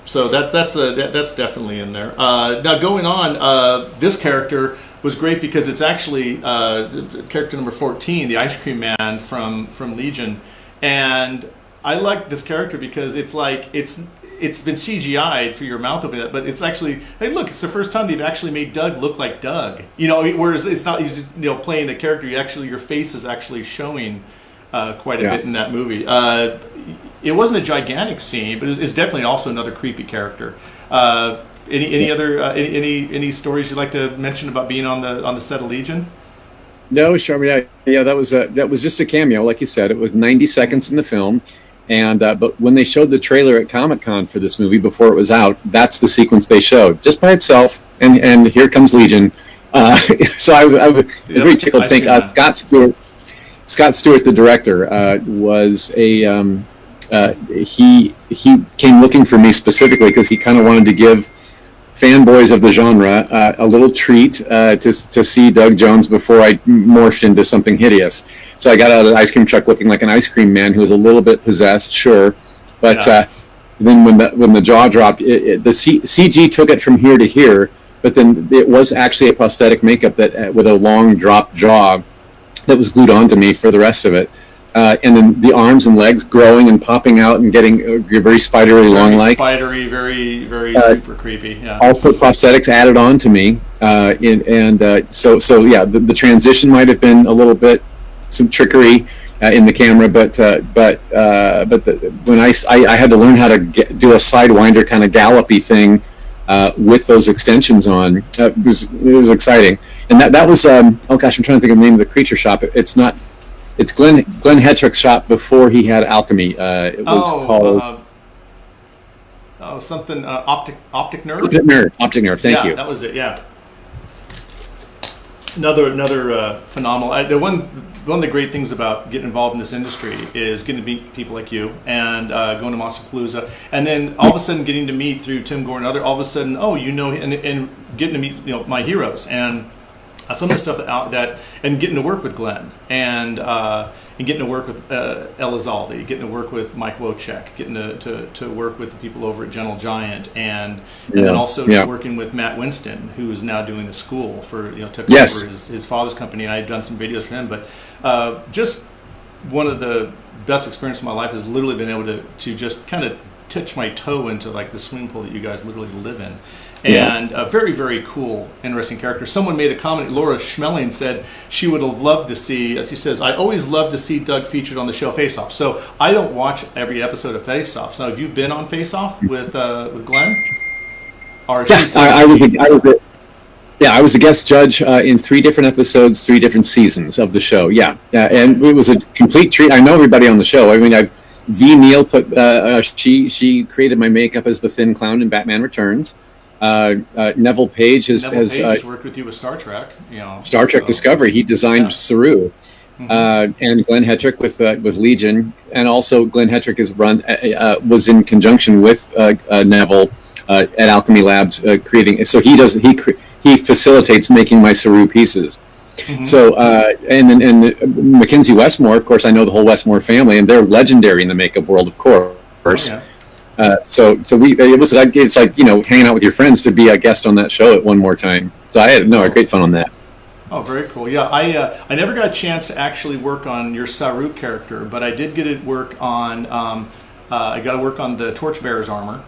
So that's definitely in there. Now going on, this character was great because it's actually character number 14, the Ice Cream Man from Legion, and I like this character because it's like it's been CGI'd for your mouth opening, but it's actually, hey, look, it's the first time they've actually made Doug look like Doug. Whereas it's not he's playing a character. Your face is actually showing quite a bit in that movie. It wasn't a gigantic scene, but it's definitely also another creepy character. Any other any stories you'd like to mention about being on the set of Legion? No, Charmy. Yeah, that was just a cameo, like you said. It was 90 seconds in the film. And but when they showed the trailer at Comic-Con for this movie before it was out, that's the sequence they showed just by itself. And here comes Legion. So I was very tickled to think Scott Stewart, the director, was he came looking for me specifically because he kind of wanted to give fanboys of the genre a little treat to see Doug Jones before I morphed into something hideous. So I got out of the ice cream truck looking like an ice cream man who was a little bit possessed, sure, but then when the jaw dropped, the CG took it from here to here, but then it was actually a prosthetic makeup that with a long dropped jaw that was glued onto me for the rest of it. And then the arms and legs growing and popping out and getting very spidery, long-like. Spidery, very, very super creepy. Yeah. Also, prosthetics added on to me, so the transition might have been a little bit some trickery in the camera, but when I had to learn how to do a sidewinder kind of gallopy thing with those extensions on, it was exciting. And that was I'm trying to think of the name of the creature shop. It's Glenn Hetrick's shop before he had Alchemy. It was called something Optic Nerve. Optic Nerve. Thank you. That was it. Yeah. Another phenomenal. One of the great things about getting involved in this industry is getting to meet people like you and going to Monsterpalooza, and then all of a sudden getting to meet through Tim Gore and other. All of a sudden, and getting to meet my heroes and some of the stuff and getting to work with Glenn and getting to work with Elizalde, getting to work with Mike Wojcik, getting to work with the people over at Gentle Giant, and then also working with Matt Winston, who is now doing the school for took over his father's company, and I had done some videos for him. But just one of the best experiences of my life has literally been able to just kind of touch my toe into like the swimming pool that you guys literally live in. And a very, very cool, interesting character. Someone made a comment, Laura Schmeling said she would have loved to see, as she says, I always love to see Doug featured on the show Face Off. So I don't watch every episode of Face Off. So have you been on Face Off with Glenn? Or I was a guest judge in 3 different episodes, 3 different seasons of the show. Yeah, and it was a complete treat. I know everybody on the show. I mean, V. Neal put she created my makeup as the Thin Clown in Batman Returns. Neville Page has worked with you with Star Trek. Star Trek Discovery. He designed Saru, and Glenn Hetrick with Legion, and also Glenn Hetrick was in conjunction with Neville at Alchemy Labs creating. So he facilitates making my Saru pieces. So and Mackenzie Westmore, of course, I know the whole Westmore family, and they're legendary in the makeup world, of course. So it's like hanging out with your friends to be a guest on that show at one more time. So I had great fun on that. Oh, very cool. Yeah, I never got a chance to actually work on your Saru character, but I did get to work on I got to work on the Torchbearer's armor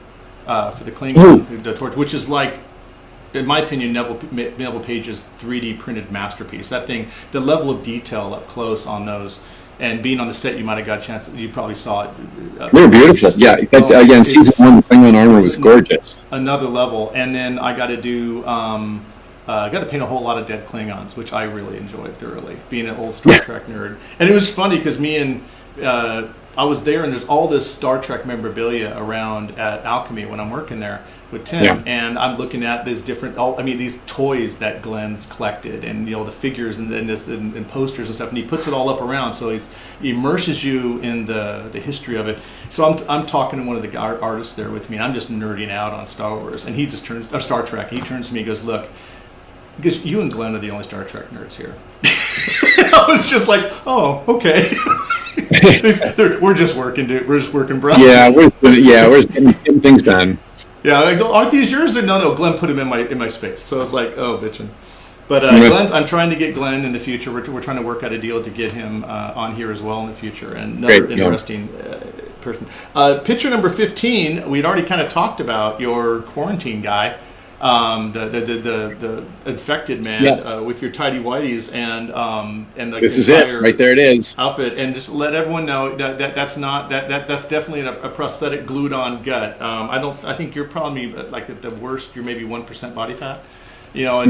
for the Klingon, the torch, which is like, in my opinion, Neville Page's 3D printed masterpiece. That thing, the level of detail up close on those. And being on the set, you might have got a chance. You probably saw it. They were beautiful. Yeah, but again, season 1, the Klingon armor was gorgeous. Another level, and then I got to do. I got to paint a whole lot of dead Klingons, which I really enjoyed thoroughly. Being an old Star Trek nerd, and it was funny because me and I was there, and there's all this Star Trek memorabilia around at Alchemy when I'm working there with Tim, and I'm looking at these these toys that Glenn's collected, and the figures and posters and stuff, and he puts it all up around, so he immerses you in the history of it. So I'm talking to one of the artists there with me, and I'm just nerding out on Star Wars, and he just turns Star Trek. And he turns to me, and goes, "Look, because you and Glenn are the only Star Trek nerds here." I was just like, "Oh, okay." We're just working, dude. We're just working, bro. Yeah, we're just getting things done. Yeah, I go, aren't these yours? No, Glenn put them in my space. So I was like, oh, bitchin'. But I'm trying to get Glenn in the future. We're trying to work out a deal to get him on here as well in the future. And another interesting person. Picture number 15. We'd already kind of talked about your quarantine guy, the infected man with your tidy whities and the this is it right there. It is outfit, and just let everyone know that's not that's definitely a prosthetic glued on gut. I think you're probably like at the worst. You're maybe 1% body fat. You're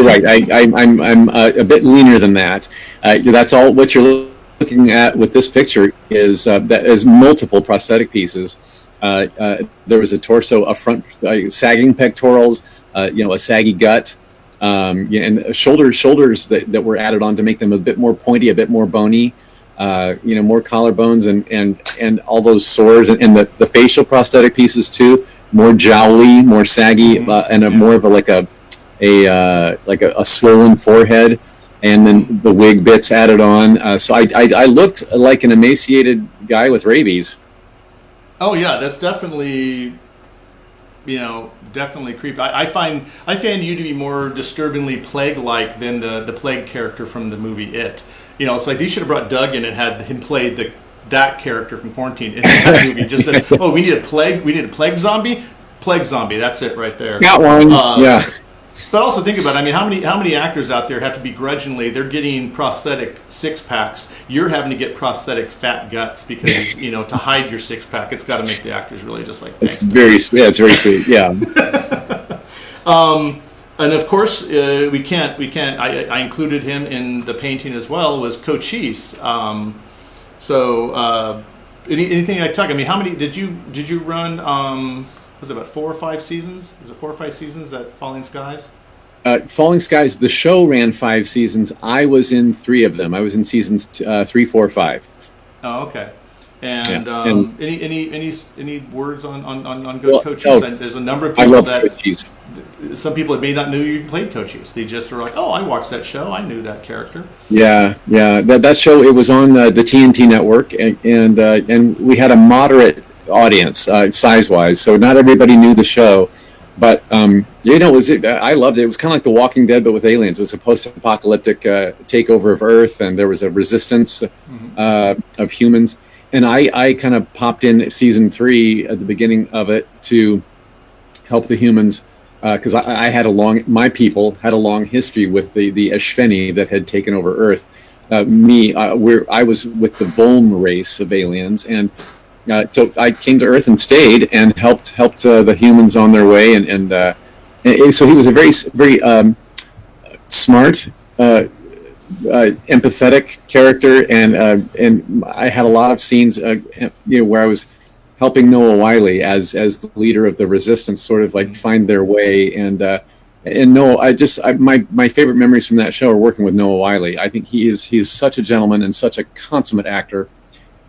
right. I'm a bit leaner than that. That's all. What you're looking at with this picture is that is multiple prosthetic pieces. There was a torso, a front sagging pectorals, a saggy gut, and shoulders that were added on to make them a bit more pointy, a bit more bony, more collarbones and all those sores, and the facial prosthetic pieces too, more jowly, more saggy, and more of a swollen forehead, and then the wig bits added on. So I looked like an emaciated guy with rabies. Oh yeah, that's definitely, definitely creepy. I find you to be more disturbingly plague-like than the plague character from the movie It. It's like they should have brought Doug in and had him play that character from Quarantine in that movie. Just said, oh, we need a plague zombie. Plague zombie. That's it right there. Got one. Yeah. But also think about it. I mean, how many actors out there have to begrudgingly, they're getting prosthetic six packs. You're having to get prosthetic fat guts because to hide your six pack, it's got to make the actors really just like. It's very sweet. Yeah, it's very sweet. Yeah. And of course, we can't. I included him in the painting as well. Was Cochise. Anything I talk? I mean, how many did you run? Was it about 4 or 5 seasons? Is it 4 or 5 seasons that Falling Skies? Falling Skies, the show ran 5 seasons. I was in 3 of them. I was in seasons 3, 4, 5. Oh, okay. And, Yeah. And any words on good coaches? oh, And there's a number of I people love that Cochise. some people that may not know you played Cochise. They just are like, oh, I watched that show. I knew that character. Yeah, yeah. That show, it was on the TNT network, and we had a moderate audience size wise, so not everybody knew the show. But I loved it. It was kind of like The Walking Dead, but with aliens. It was a post-apocalyptic takeover of Earth, and there was a resistance of humans. And I kind of popped in season 3 at the beginning of it to help the humans, because my people had a long history with the Eshveni that had taken over Earth. I was with the Volm race of aliens, and so I came to Earth and stayed and helped the humans on their way, and so he was a very smart, empathetic character, and I had a lot of scenes where I was helping Noah Wiley as the leader of the resistance, sort of like find their way, and Noah, my favorite memories from that show are working with Noah Wiley. I think he's such a gentleman and such a consummate actor.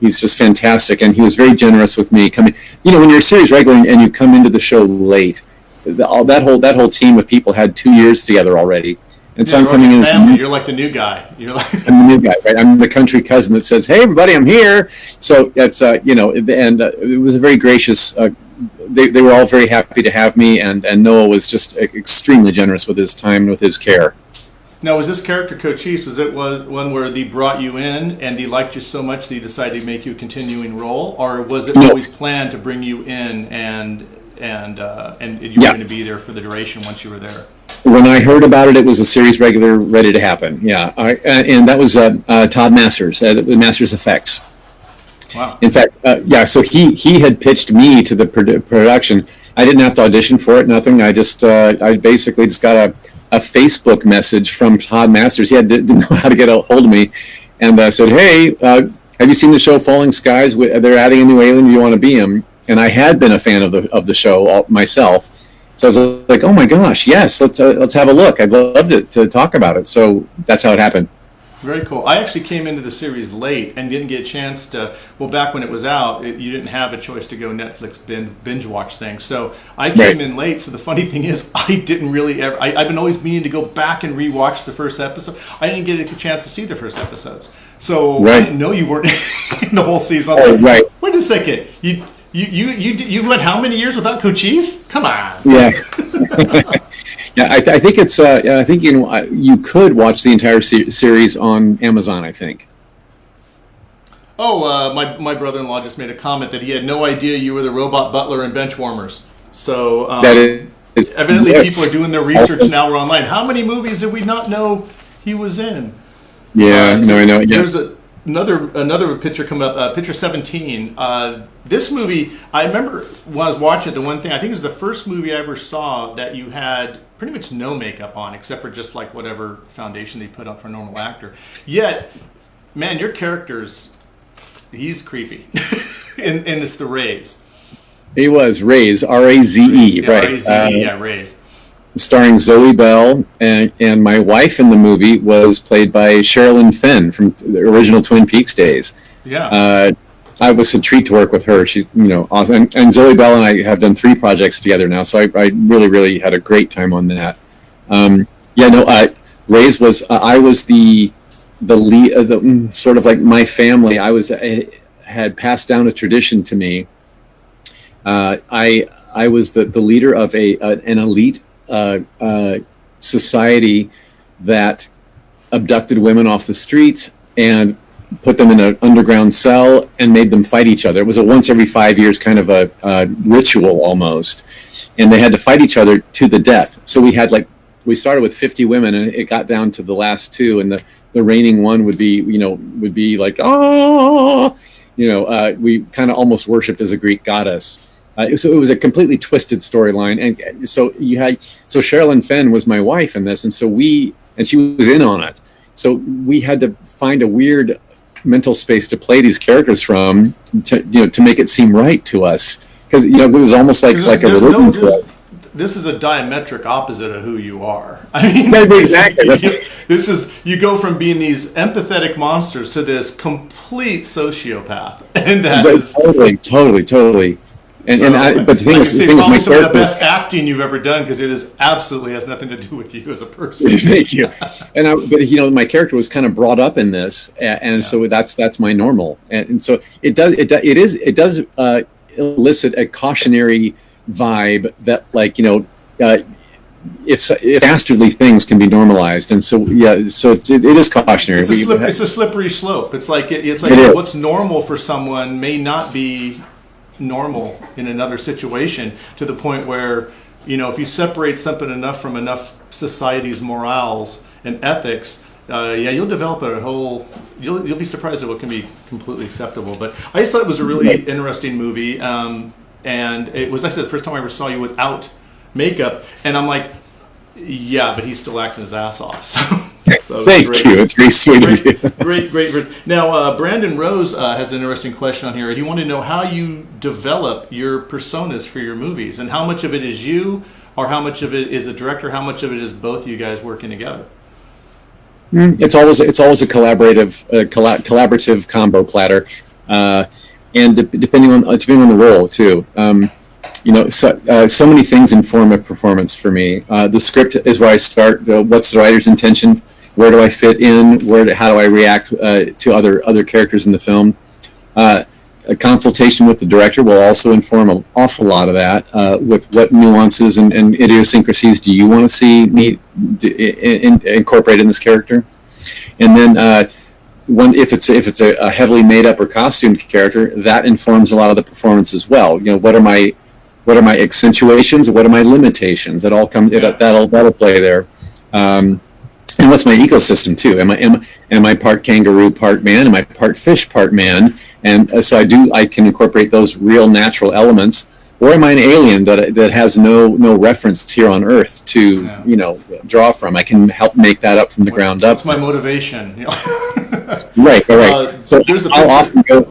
He's just fantastic, and he was very generous with me coming. When you're a series regular and you come into the show late, that whole team of people had 2 years together already, and so I'm coming in. You're like the new guy. I'm the new guy, right? I'm the country cousin that says, "Hey, everybody, I'm here." So that's it was a very gracious. They were all very happy to have me, and Noah was just extremely generous with his time and with his care. Now, was this character Cochise, was it one where they brought you in and he liked you so much that he decided to make you a continuing role, or was it always planned to bring you in and you were going to be there for the duration once you were there? When I heard about it, it was a series regular ready to happen. Yeah, and that was Todd Masters, Masters Effects. Wow. In fact, so he had pitched me to the production. I didn't have to audition for it, nothing. I basically just got a Facebook message from Todd Masters. He didn't know how to get a hold of me, and said, "Hey, have you seen the show Falling Skies? They're adding a new alien. Do you want to be him?" And I had been a fan of the show myself, so I was like, "Oh my gosh, yes, let's have a look. I'd love to talk about it." So that's how it happened. Very cool. I actually came into the series late and didn't get a chance to. Well, back when it was out, you didn't have a choice to go Netflix binge watch things. So I came in late. So the funny thing is, I didn't really ever. I've been always meaning to go back and rewatch the first episode. I didn't get a chance to see the first episodes, so I didn't know you weren't in the whole season. I was like, wait a second, you went how many years without Cochise? Come on. Yeah. Yeah, I think it's. I think you could watch the entire series on Amazon. I think. Oh, my brother-in-law just made a comment that he had no idea you were the robot butler in Benchwarmers. So that is evidently people are doing their research now. We're online. How many movies did we not know he was in? Yeah, no, I know. Yeah. There's another picture coming up. Picture 17. This movie, I remember when I was watching it. The one thing I think it was the first movie I ever saw that you had pretty much no makeup on, except for just like whatever foundation they put on for a normal actor. Yet, man, your he's creepy in this The Rays. He was Raze, R-A-Z-E, yeah, right? R-A-Z-E, Rays. Starring Zoe Bell, and my wife in the movie was played by Sherilyn Fenn from the original Twin Peaks days. Yeah. I was a treat to work with her. She's awesome. And Zoe Bell and I have done 3 projects together now, so I really, really had a great time on that. Raze was I was the lead, sort of like my family. Had passed down a tradition to me. I was the leader of an elite society that abducted women off the streets and put them in an underground cell and made them fight each other. It was a once every 5 years kind of a ritual almost, and they had to fight each other to the death. So we started with 50 women, and it got down to the last 2, and the reigning one would be like, oh, we kind of almost worshipped as a Greek goddess. So it was a completely twisted storyline, and so Sherilyn Fenn was my wife in this, and she was in on it. So we had to find a weird mental space to play these characters from to make it seem right to us, because it was almost like a religion to us. this is a diametric opposite of who you are. I mean, Exactly. this is, you go from being these empathetic monsters to this complete sociopath, and that is totally. But the thing is, probably my some of the character. best acting you've ever done, because it is absolutely has nothing to do with you as a person. Thank you. But my character was kind of brought up in this, and so that's my normal, and so it does elicit a cautionary vibe that, like, if dastardly things can be normalized, and so it is cautionary. It's a slippery slope. It's like what's normal for someone may not be normal in another situation, to the point where, if you separate something enough from enough society's morals and ethics, you'll develop you'll be surprised at what can be completely acceptable. But I just thought it was a really interesting movie, and it was, like I said, the first time I ever saw you without makeup, and I'm like, yeah, but he's still acting his ass off. So Thank you. It's very sweet of you. Great. Now, Brandon Rose has an interesting question on here. He wanted to know how you develop your personas for your movies, and how much of it is you, or how much of it is the director, how much of it is both you guys working together. It's always a collaborative combo platter, and depending on the role too. So many things inform a performance for me. The script is where I start. What's the writer's intention? Where do I fit in? How do I react to other characters in the film? A consultation with the director will also inform an awful lot of that. With what nuances and idiosyncrasies do you want to see me incorporate in this character? And then if it's a heavily made up or costumed character, that informs a lot of the performance as well. What are my accentuations? What are my limitations? That all come. That'll play there. And what's my ecosystem too? Am I part kangaroo, part man? Am I part fish, part man? And so I can incorporate those real natural elements. Or am I an alien that has no reference here on Earth to draw from? I can help make that up from the ground up. That's my motivation. Right. So I'll often go.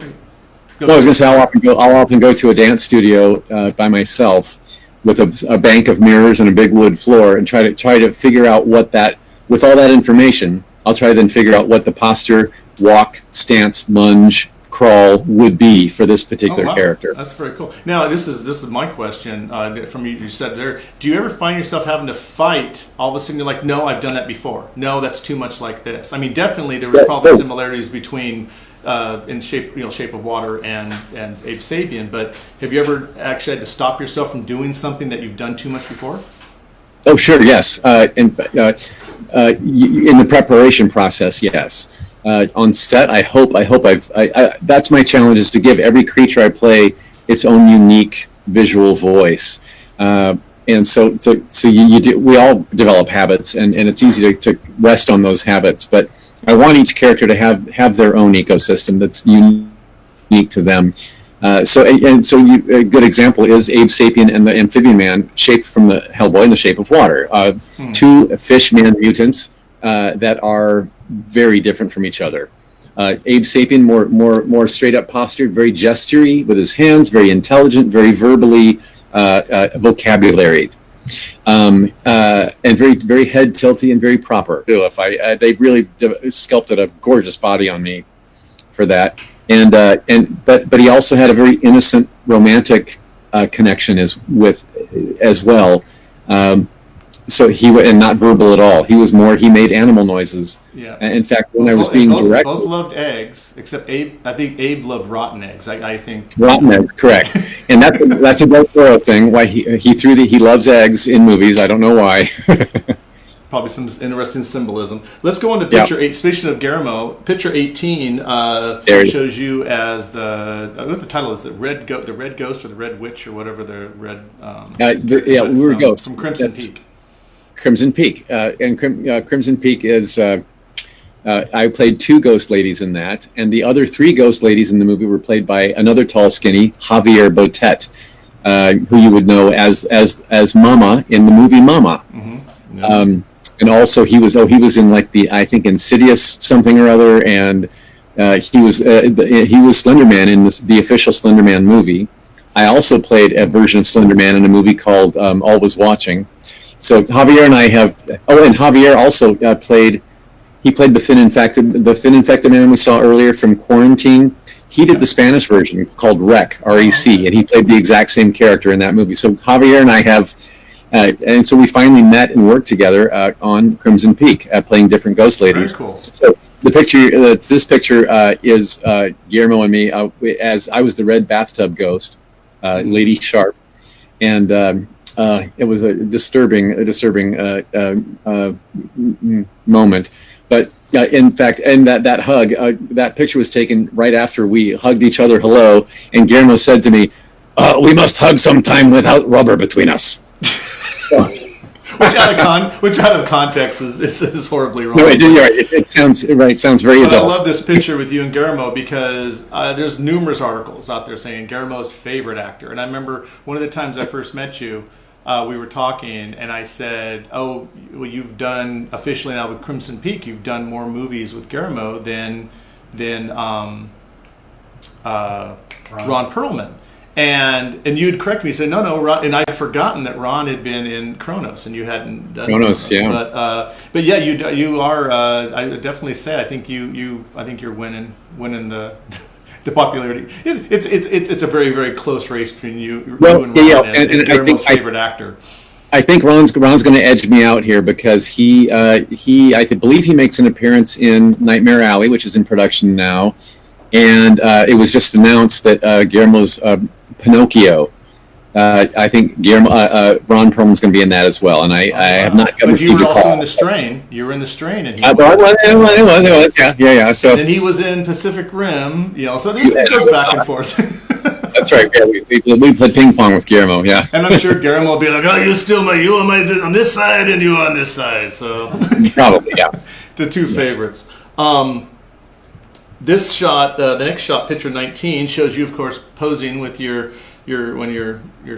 I was going to say I'll often go to a dance studio by myself with a bank of mirrors and a big wood floor, and try to figure out what that, with all that information, I'll try to then figure out what the posture, walk, stance, lunge, crawl would be for this particular character. That's very cool. Now, this is my question from you said there. Do you ever find yourself having to fight? All of a sudden, you're like, no, I've done that before. No, that's too much like this. I mean, definitely there was probably similarities between in Shape of Water and Abe Sapien. But have you ever actually had to stop yourself from doing something that you've done too much before? Oh, sure, yes. In the preparation process, yes. On set, I hope that's my challenge, is to give every creature I play its own unique visual voice. And so we all develop habits, and it's easy to rest on those habits. But I want each character to have their own ecosystem that's unique to them. A good example is Abe Sapien and the Amphibian Man, shaped from the Hellboy in The Shape of Water. Two fish man mutants that are very different from each other. Abe Sapien more straight up postured, very gestury with his hands, very intelligent, very verbally vocabulary, and very very head tilty and very proper. They really sculpted a gorgeous body on me for that. But he also had a very innocent romantic connection as well. So and not verbal at all. He made animal noises. Yeah. In fact, when I was being directed, both loved eggs, except Abe. I think Abe loved rotten eggs. I think rotten eggs, correct. And that's a Del Toro thing. Why he loves eggs in movies. I don't know why. Probably some interesting symbolism. Let's go on to picture 8. Speaking of Guillermo, picture 18 shows you as what's the title? Is it the Red Ghost or the Red Witch or whatever the Red? We were ghosts from Crimson Peak. Crimson Peak, and Crimson Peak is. I played 2 ghost ladies in that, and the other 3 ghost ladies in the movie were played by another tall, skinny Javier Botet, who you would know as Mama in the movie Mama. Mm-hmm. Yeah. And also he was in like I think Insidious something or other, and he was Slender Man in the official Slender Man movie. I also played a version of Slender Man in a movie called All Was Watching. So Javier and I have. Oh, and Javier also played. He played the Thin Infected man we saw earlier from Quarantine. He did the Spanish version called Rec, R-E-C, and he played the exact same character in that movie. So Javier and I have, and so we finally met and worked together on Crimson Peak, playing different ghost ladies. Very cool. So the picture, this picture is Guillermo and me as I was the red bathtub ghost, Lady Sharp, and it was a disturbing moment. But in fact, and that hug, that picture was taken right after we hugged each other hello, and Guillermo said to me, "We must hug sometime without rubber between us." Which out of context is horribly wrong. No, you're right. It sounds right. It sounds very But adult. I love this picture with you and Guillermo because there's numerous articles out there saying Guillermo's favorite actor. And I remember one of the times I first met you, we were talking, and I said, "Oh, well, you've done officially now with Crimson Peak. You've done more movies with Guillermo than Ron Perlman." And you'd correct me, say no, Ron, and I'd forgotten that Ron had been in Kronos, and you hadn't done Kronos, yeah. But yeah, you are. I would definitely say I think you're winning the the popularity. It's a very, very close race between you and Ron as Guillermo's favorite actor. I think Ron's going to edge me out here because he I believe he makes an appearance in Nightmare Alley, which is in production now, and it was just announced that Guillermo's Pinocchio. I think Ron Perlman's going to be in that as well, and I have not gotten But you were also in The Strain. You were in The Strain, and it was, yeah. So and he was in Pacific Rim, so it goes back and forth. That's right. Yeah, we played ping pong with Guillermo. Yeah, and I'm sure Guillermo will be like, "Oh, you on this side, and you on this side." So probably, yeah. The two favorites. This shot, the next shot, picture 19, shows you, of course, posing with your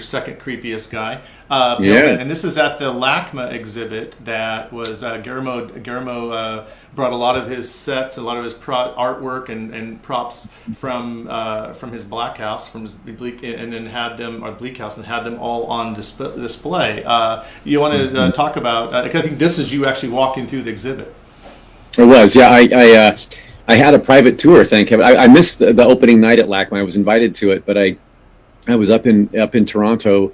second creepiest guy. And this is at the LACMA exhibit that was Guillermo brought a lot of his sets, a lot of his artwork and props from his Black House, from his Bleak, and then had them, or Bleak House, and had them all on display. You want to talk about? I think this is you actually walking through the exhibit. It was, yeah. I had a private tour, thank heaven. I missed the opening night at LACMA. I was invited to it, but I was up in Toronto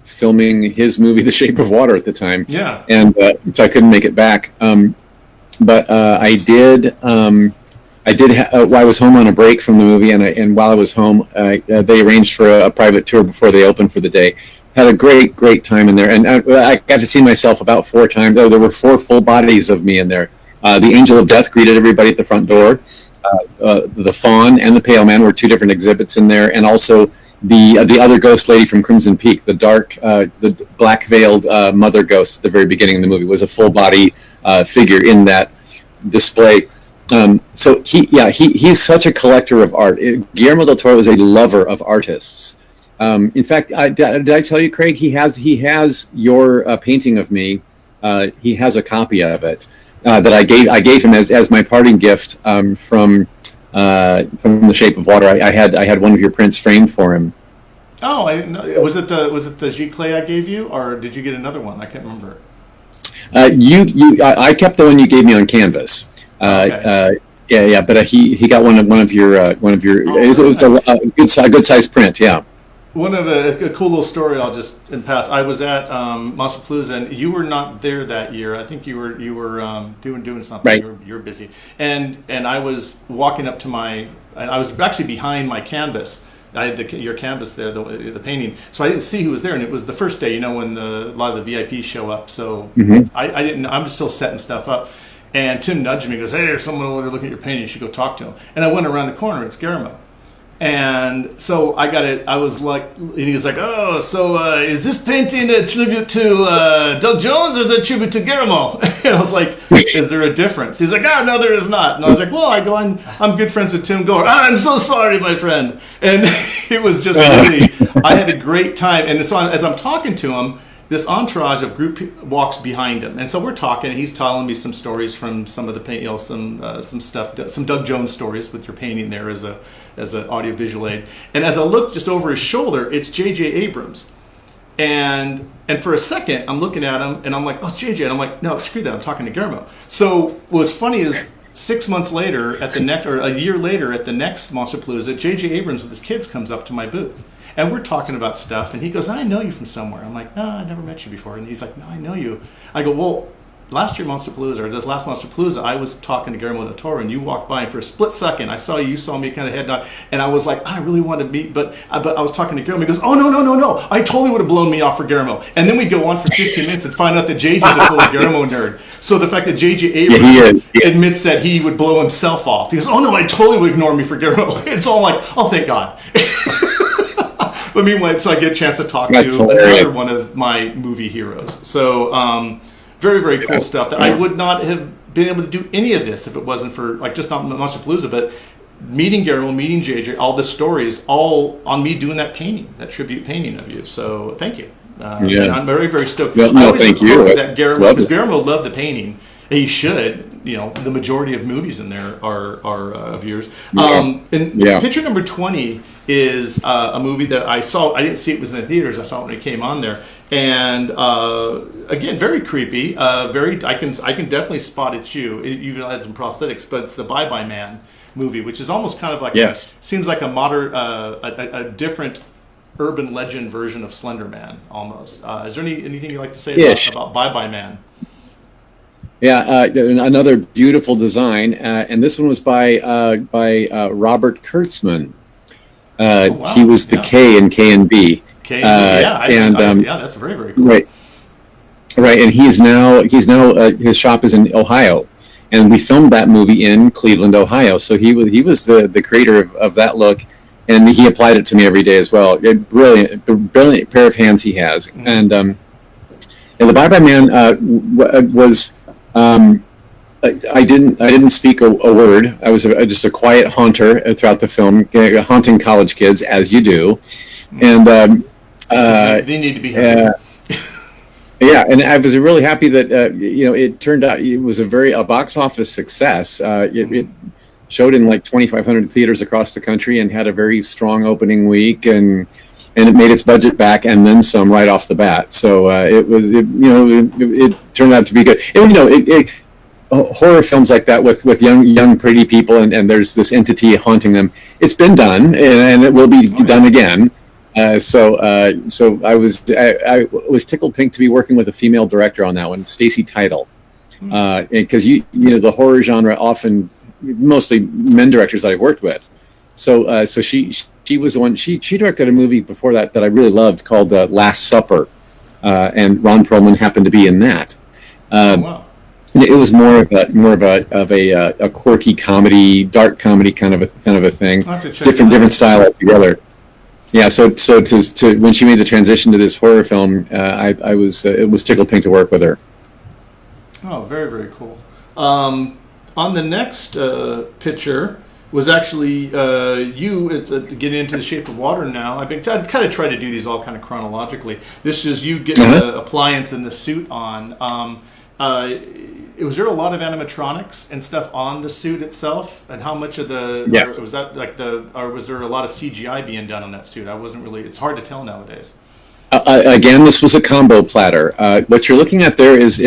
filming his movie The Shape of Water at the time. Yeah. And so I couldn't make it back. But I did. While I was home on a break from the movie, and while I was home, they arranged for a private tour before they opened for the day. Had a great time in there, and I got to see myself about 4 times. Oh, there were 4 full bodies of me in there. The Angel of Death greeted everybody at the front door. The Fawn and the Pale Man were 2 different exhibits in there, and also the other ghost lady from Crimson Peak, the the black veiled mother ghost at the very beginning of the movie, was a full body figure in that display. So he's such a collector of art. Guillermo del Toro is a lover of artists. In fact, did I tell you, Craig? He has your painting of me. He has a copy of it. That I gave him as my parting gift from The Shape of Water. I had one of your prints framed for him. Oh, was it the Giclée I gave you, or did you get another one? I can't remember. I kept the one you gave me on canvas. Okay. Yeah. But he got one of your. It was a good size print. Yeah. One of a cool little story I'll just pass. I was at Monsterpalooza, and you were not there that year. I think you were doing something. Right. You were busy, and I was walking up to and I was actually behind my canvas. I had your canvas there, the painting, so I didn't see who was there, and it was the first day, when a lot of the VIPs show up. So I didn't. I'm just still setting stuff up, and Tim nudged me, goes, "Hey, there's someone over there looking at your painting. You should go talk to him." And I went around the corner. It's Guillermo. And so I got it. I was like, and he was like, "Oh, so is this painting a tribute to Doug Jones, or is it a tribute to Guillermo?" And I was like, "Is there a difference?" He's like, "No, there is not." And I was like, "Well, I'm good friends with Tim Gore." "I'm so sorry, my friend." And it was just really, I had a great time. And so as I'm talking to him, this entourage of group walks behind him, and so we're talking. And he's telling me some stories from some of the paint, some stuff, some Doug Jones stories with your painting there as an audiovisual aid. And as I look just over his shoulder, it's J.J. Abrams, and for a second I'm looking at him and I'm like, oh, it's J.J. And I'm like, no, screw that, I'm talking to Guillermo. So what's funny is 6 months later at the next, or a year later at the next Monsterpalooza, J.J. Abrams with his kids comes up to my booth. And we're talking about stuff, and he goes, I know you from somewhere. I'm like, no, I never met you before. And he's like, no, I know you. I go, well, last year Monsterpalooza, or this last Monsterpalooza, I was talking to Guillermo del Toro, and you walked by, and for a split second, I saw you, saw me kind of head nod, and I was like, I really want to meet, but I was talking to Guillermo. He goes, oh, no, I totally would have blown me off for Guillermo. And then we go on for 15 minutes and find out that JJ's a total Guillermo nerd. So the fact that JJ Abrams admits that he would blow himself off, he goes, oh no, I totally would ignore me for Guillermo. It's all like, oh, thank God. But meanwhile, so I get a chance to talk to another one of my movie heroes. So very, very cool stuff that I would not have been able to do any of this if it wasn't for, like, just not Monsterpalooza, but meeting Guillermo, meeting JJ, all the stories, all on me doing that painting, that tribute painting of you. So thank you. And I'm very, very stoked. No, I always thank you. That Guillermo, because Guillermo loved the painting. He should. You know, the majority of movies in there are of yours. Picture number 20 is a movie that I saw. I didn't see it was in the theaters. I saw it when it came on there, and again, very creepy. I can definitely spot it's you. It even had some prosthetics, but it's the Bye Bye Man movie, which is almost kind of like seems like a modern, a different urban legend version of Slender Man almost. Is there anything you'd like to say about Bye Bye Man? Yeah, another beautiful design, and this one was by Robert Kurtzman. He was the K in K and B. That's very, very cool. Right, and he's now his shop is in Ohio, and we filmed that movie in Cleveland, Ohio. So he was the creator of that look, and he applied it to me every day as well. Brilliant pair of hands he has, and the Bye Bye Man was. I didn't speak a word. I was just a quiet haunter throughout the film, haunting college kids as you do, and they need to be happy. And I was really happy that it turned out it was a box office success. It showed in like 2,500 theaters across the country and had a very strong opening week, and it made its budget back and then some right off the bat. So it turned out to be good. And, horror films like that with young pretty people and there's this entity haunting them. It's been done and it will be done again. So I was tickled pink to be working with a female director on that one, Stacy Title, because the horror genre often mostly men directors that I've worked with. So she was the one. She directed a movie before that I really loved called Last Supper, and Ron Perlman happened to be in that. Wow. It was more of a quirky comedy, dark comedy kind of a thing. Different style altogether. Yeah. So to when she made the transition to this horror film, it was tickled pink to work with her. Oh, very, very cool. On the next picture was actually you. It's getting into the Shape of Water now. I've kind of tried to do these all kind of chronologically. This is you getting the appliance and the suit on. Was there a lot of animatronics and stuff on the suit itself? And how much of was that or was there a lot of CGI being done on that suit? I wasn't really. It's hard to tell nowadays. Again, this was a combo platter. What you're looking at there is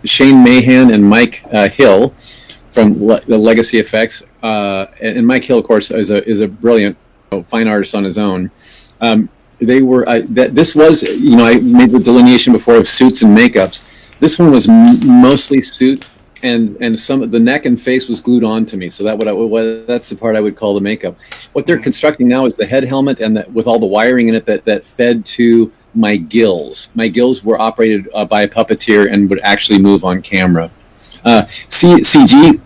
Shane Mahan and Mike Hill from the Legacy Effects, and Mike Hill, of course, is a brilliant fine artist on his own. They were this was I made the delineation before of suits and makeups. This one was mostly suit, and some of the neck and face was glued on to me. So that's the part I would call the makeup. What they're constructing now is the head helmet and with all the wiring in it that fed to my gills. My gills were operated by a puppeteer and would actually move on camera. CG,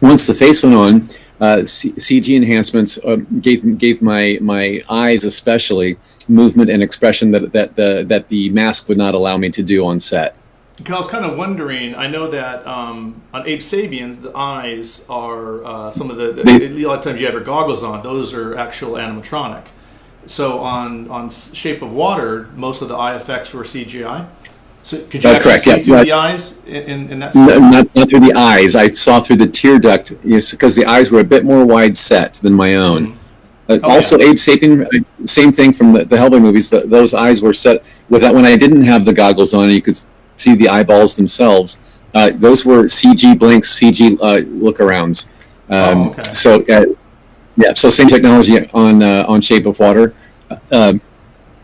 once the face went on, CG enhancements gave my eyes especially movement and expression that the mask would not allow me to do on set. I was kind of wondering. I know that on Ape Sapiens, the eyes are some of a lot of times you have your goggles on. Those are actual animatronic. So on Shape of Water, most of the eye effects were CGI. So could you actually Correct. see Yeah. through the eyes in that? Not through the eyes. I saw through the tear duct because the eyes were a bit more wide set than my own. Mm-hmm. Oh, Also, yeah. Abe Sapien, same thing from the Hellboy movies. Those eyes were set with that when I didn't have the goggles on. You could see the eyeballs themselves. Those were CG blinks, CG lookarounds. Okay. So yeah, so same technology on Shape of Water.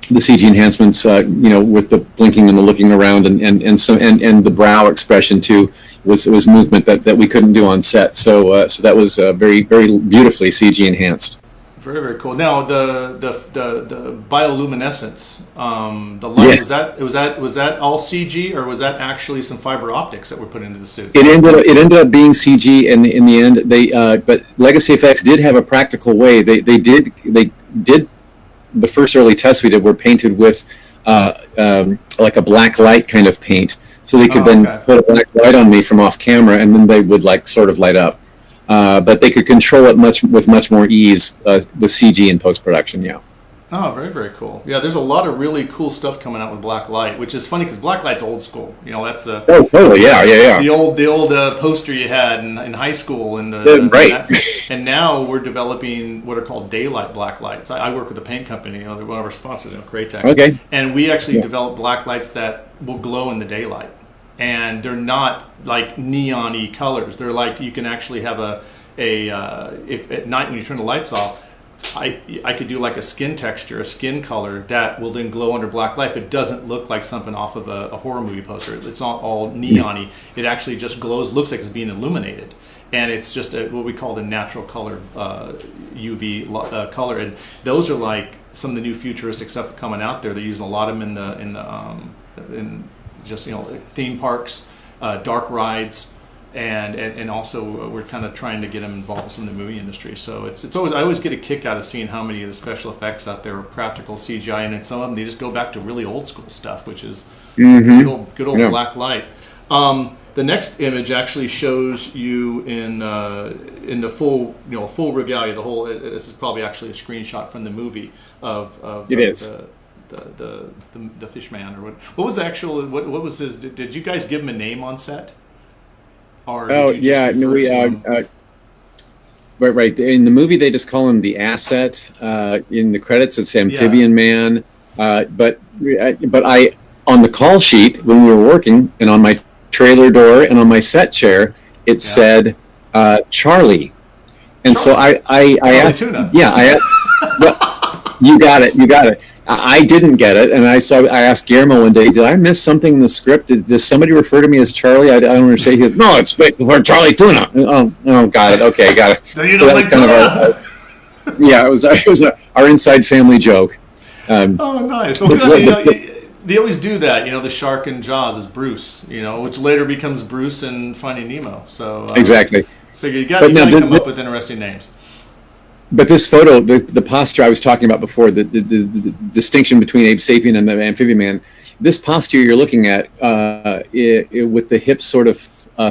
The CG enhancements, with the blinking and the looking around, and the brow expression too was movement that we couldn't do on set. So that was very very beautifully CG enhanced. Very, very cool. Now the bioluminescence, the light, Yes. was that all CG, or was that actually some fiber optics that were put into the suit? It ended up being CG in the end. But Legacy Effects did have a practical way. They did the first early tests we did were painted with like a black light kind of paint, so they could then Okay. put a black light on me from off camera, and then they would like sort of light up. But they could control it with much more ease with CG in post production. Yeah. Oh, very, very cool. Yeah, there's a lot of really cool stuff coming out with black light, which is funny because black light's old school. That's the Totally. Yeah. the old poster you had in high school, and Right. and now we're developing what are called daylight black lights. I work with a paint company. They're one of our sponsors, Craytex. Okay. And we actually Yeah. develop black lights that will glow in the daylight, and they're not like neon-y colors. They're like you can actually have if at night when you turn the lights off. I could do like a skin texture, a skin color that will then glow under black light, but doesn't look like something off of a horror movie poster. It's not all neon-y. It actually just glows, looks like it's being illuminated. And it's just what we call the natural color, UV color. And those are like some of the new futuristic stuff that's coming out there. They're using a lot of them in just theme parks, dark rides. And also we're kind of trying to get them involved with some of the movie industry. So it's always I always get a kick out of seeing how many of the special effects out there are practical CGI, and then some of them they just go back to really old school stuff, which is good old Yeah. black light. The next image actually shows you in the full full regalia. The whole this is probably actually a screenshot from the movie of It is. The fish man, or what was the actual what was his? Did you guys give him a name on set? Or Oh did you just yeah, no, refer to him? right. In the movie, they just call him the asset. In the credits, it's Amphibian Man. But I on the call sheet when we were working, and on my trailer door and on my set chair, it said Charlie. And so I asked, Tuna. yeah, I asked, well, you got it. I didn't get it, and I asked Guillermo one day, did I miss something in the script? Does somebody refer to me as Charlie? I don't understand. He goes, no, it's for Charlie Tuna. Oh, got it. Okay, got it. So you So don't that was like kind tuna? of it was our inside family joke. Oh, nice. Well, good. They always do that. The shark in Jaws is Bruce. Which later becomes Bruce in Finding Nemo. So Exactly. figure you got But to now come this- up with interesting names. But this photo, the posture I was talking about before, the distinction between Abe Sapien and the Amphibian Man, this posture you're looking at, with the hips sort of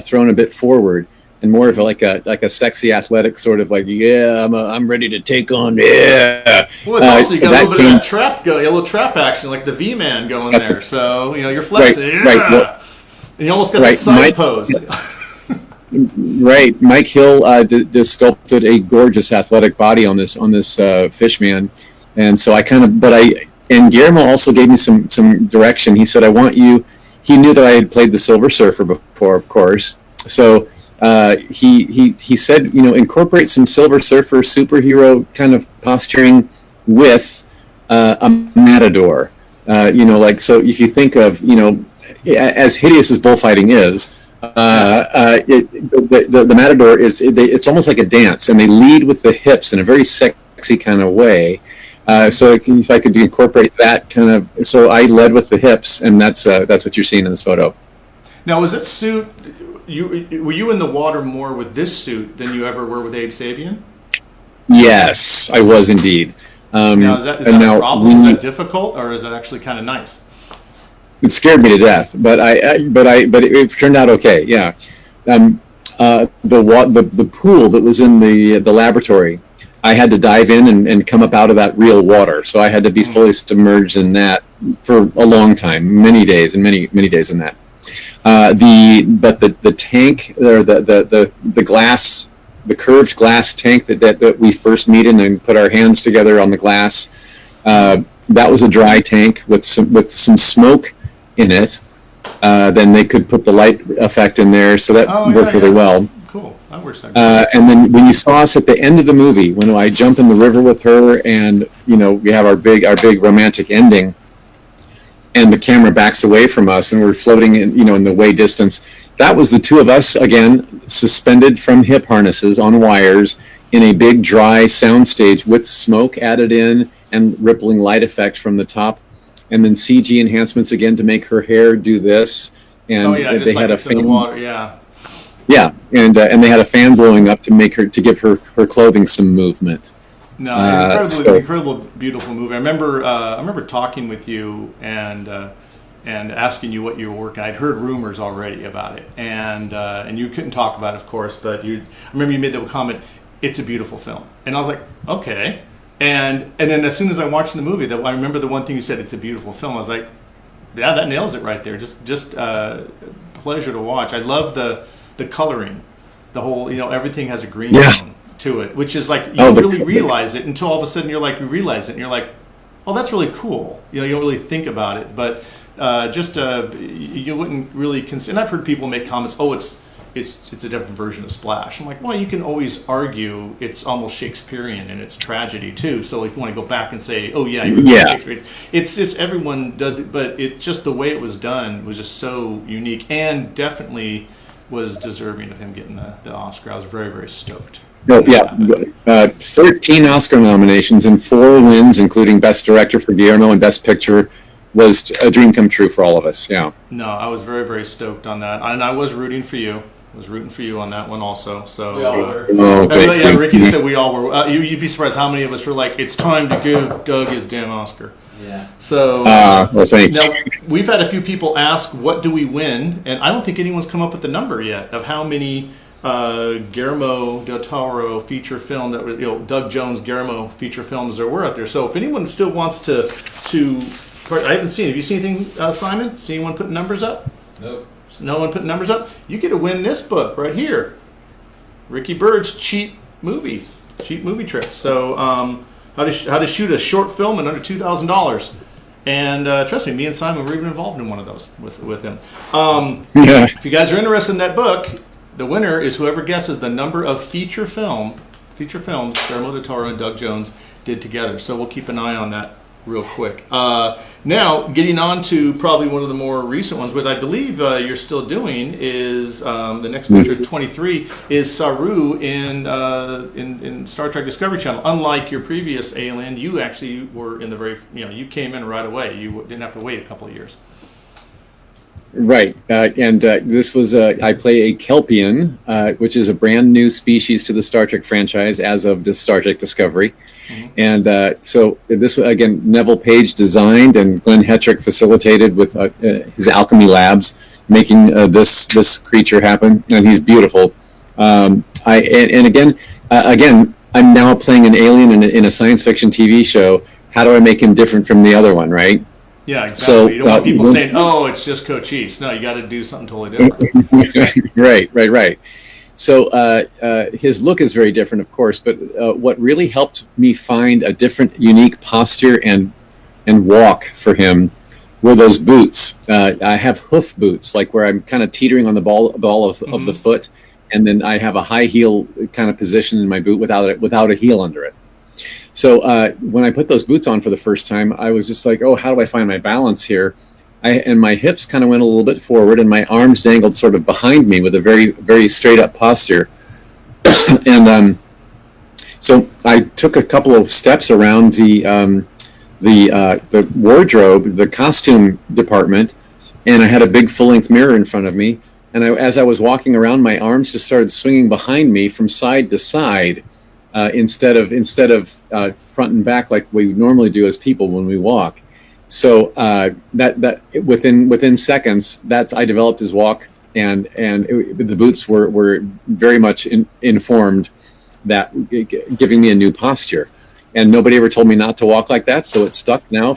thrown a bit forward, and more of like a sexy athletic sort of like, I'm ready to take on, yeah. Well, it's also you got a little bit came- of that trap a little trap action, like the V-Man going there. So you're flexing, Right, yeah. well, And you almost got right, that side Mike- pose. Right, Mike Hill just sculpted a gorgeous athletic body on this fish man, and so and Guillermo also gave me some direction. He said, I want you. He knew that I had played the Silver Surfer before, of course. So he said, incorporate some Silver Surfer superhero kind of posturing with a matador. So if you think of as hideous as bullfighting is. The matador it's almost like a dance, and they lead with the hips in a very sexy kind of way. So if I could incorporate that kind of, so I led with the hips, and that's what you're seeing in this photo. Now, was this suit? Were you in the water more with this suit than you ever were with Abe Sapien? Yes, I was indeed. Now, is that a problem? Is that difficult, or is that actually kind of nice? It scared me to death, but it turned out okay. Yeah, the pool that was in the laboratory, I had to dive in and come up out of that real water, so I had to be fully submerged in that. for a long time, many days and many days in that. The tank, or the glass, the curved glass tank that we first meet in and put our hands together on the glass, that was a dry tank with some smoke in it. Then they could put the light effect in there, so that worked really well. Cool, that works. And then when you saw us at the end of the movie, when I jump in the river with her, and we have our big romantic ending, and the camera backs away from us, and we're floating in the way distance. That was the two of us again, suspended from hip harnesses on wires in a big dry soundstage with smoke added in and rippling light effect from the top, and then CG enhancements again to make her hair do this. And they had a fan. Water, yeah. Yeah, and they had a fan blowing up to give her clothing some movement. No, incredible, beautiful movie. I remember talking with you and asking you what you were working. I'd heard rumors already about it, and you couldn't talk about it, of course. But I remember you made the comment, "It's a beautiful film," and I was like, okay. And then as soon as I watched the movie, I remember the one thing you said, "It's a beautiful film." I was like, yeah, that nails it right there. Just pleasure to watch. I love the coloring, the whole everything has a green tone to it, which is like you don't really realize it until all of a sudden you realize it, and you're like, oh, that's really cool. You don't really think about it, but you wouldn't really consider. And I've heard people make comments, oh, it's a different version of Splash. I'm like, well, you can always argue it's almost Shakespearean in its tragedy too. So if you want to go back and say, oh yeah, Shakespeare, it's just everyone does it, but it just the way it was done was just so unique, and definitely was deserving of him getting the Oscar. I was very, very stoked. Oh, yeah, 13 Oscar nominations and 4 wins, including Best Director for Guillermo and Best Picture, was a dream come true for all of us. Yeah. No, I was very, very stoked on that, and I was rooting for you. I was rooting for you on that one also. So, we all were. Yeah, Ricky just said we all were. You'd be surprised how many of us were like, "It's time to give Doug his damn Oscar." Yeah. So well, thank now we've had a few people ask, "What do we win?" And I don't think anyone's come up with the number yet of how many Guillermo del Toro feature film that was, Doug Jones Guillermo feature films there were out there. So if anyone still wants to, I haven't seen. Have you seen anything, Simon? See anyone putting numbers up? Nope. No one putting numbers up. You get to win this book right here, Ricky Bird's cheap movie tricks. So how to shoot a short film in under $2,000. And trust me and Simon were even involved in one of those with him. If you guys are interested in that book, the winner is whoever guesses the number of feature films Guillermo del Toro and Doug Jones did together. So we'll keep an eye on that real quick. Now, getting on to probably one of the more recent ones, what I believe you're still doing is the next picture, 23, is Saru in Star Trek Discovery Channel. Unlike your previous Alien, you actually were in the very, you came in right away. You didn't have to wait a couple of years. Right, and this was I play a Kelpian, which is a brand new species to the Star Trek franchise as of the Star Trek Discovery. Mm-hmm. And so this, again, Neville Page designed and Glenn Hetrick facilitated with his alchemy labs, making this creature happen, and he's beautiful. Again, I'm now playing an alien in a science fiction TV show. How do I make him different from the other one, right? Yeah, exactly. So, you don't want people saying, oh, it's just Cochise. No, you got to do something totally different. Right. So his look is very different, of course, but what really helped me find a different, unique posture and walk for him were those boots. I have hoof boots, like where I'm kind of teetering on the ball of the foot, and then I have a high heel kind of position in my boot without a heel under it. So when I put those boots on for the first time, I was just like, oh, how do I find my balance here? And my hips kind of went a little bit forward, and my arms dangled sort of behind me with a very, very straight up posture. And so I took a couple of steps around the wardrobe, the costume department, and I had a big full-length mirror in front of me. And as I was walking around, my arms just started swinging behind me from side to side. Instead of front and back like we normally do as people when we walk. So that within seconds, I developed his walk, and the boots were very much informed that, giving me a new posture. And nobody ever told me not to walk like that, so it's stuck now.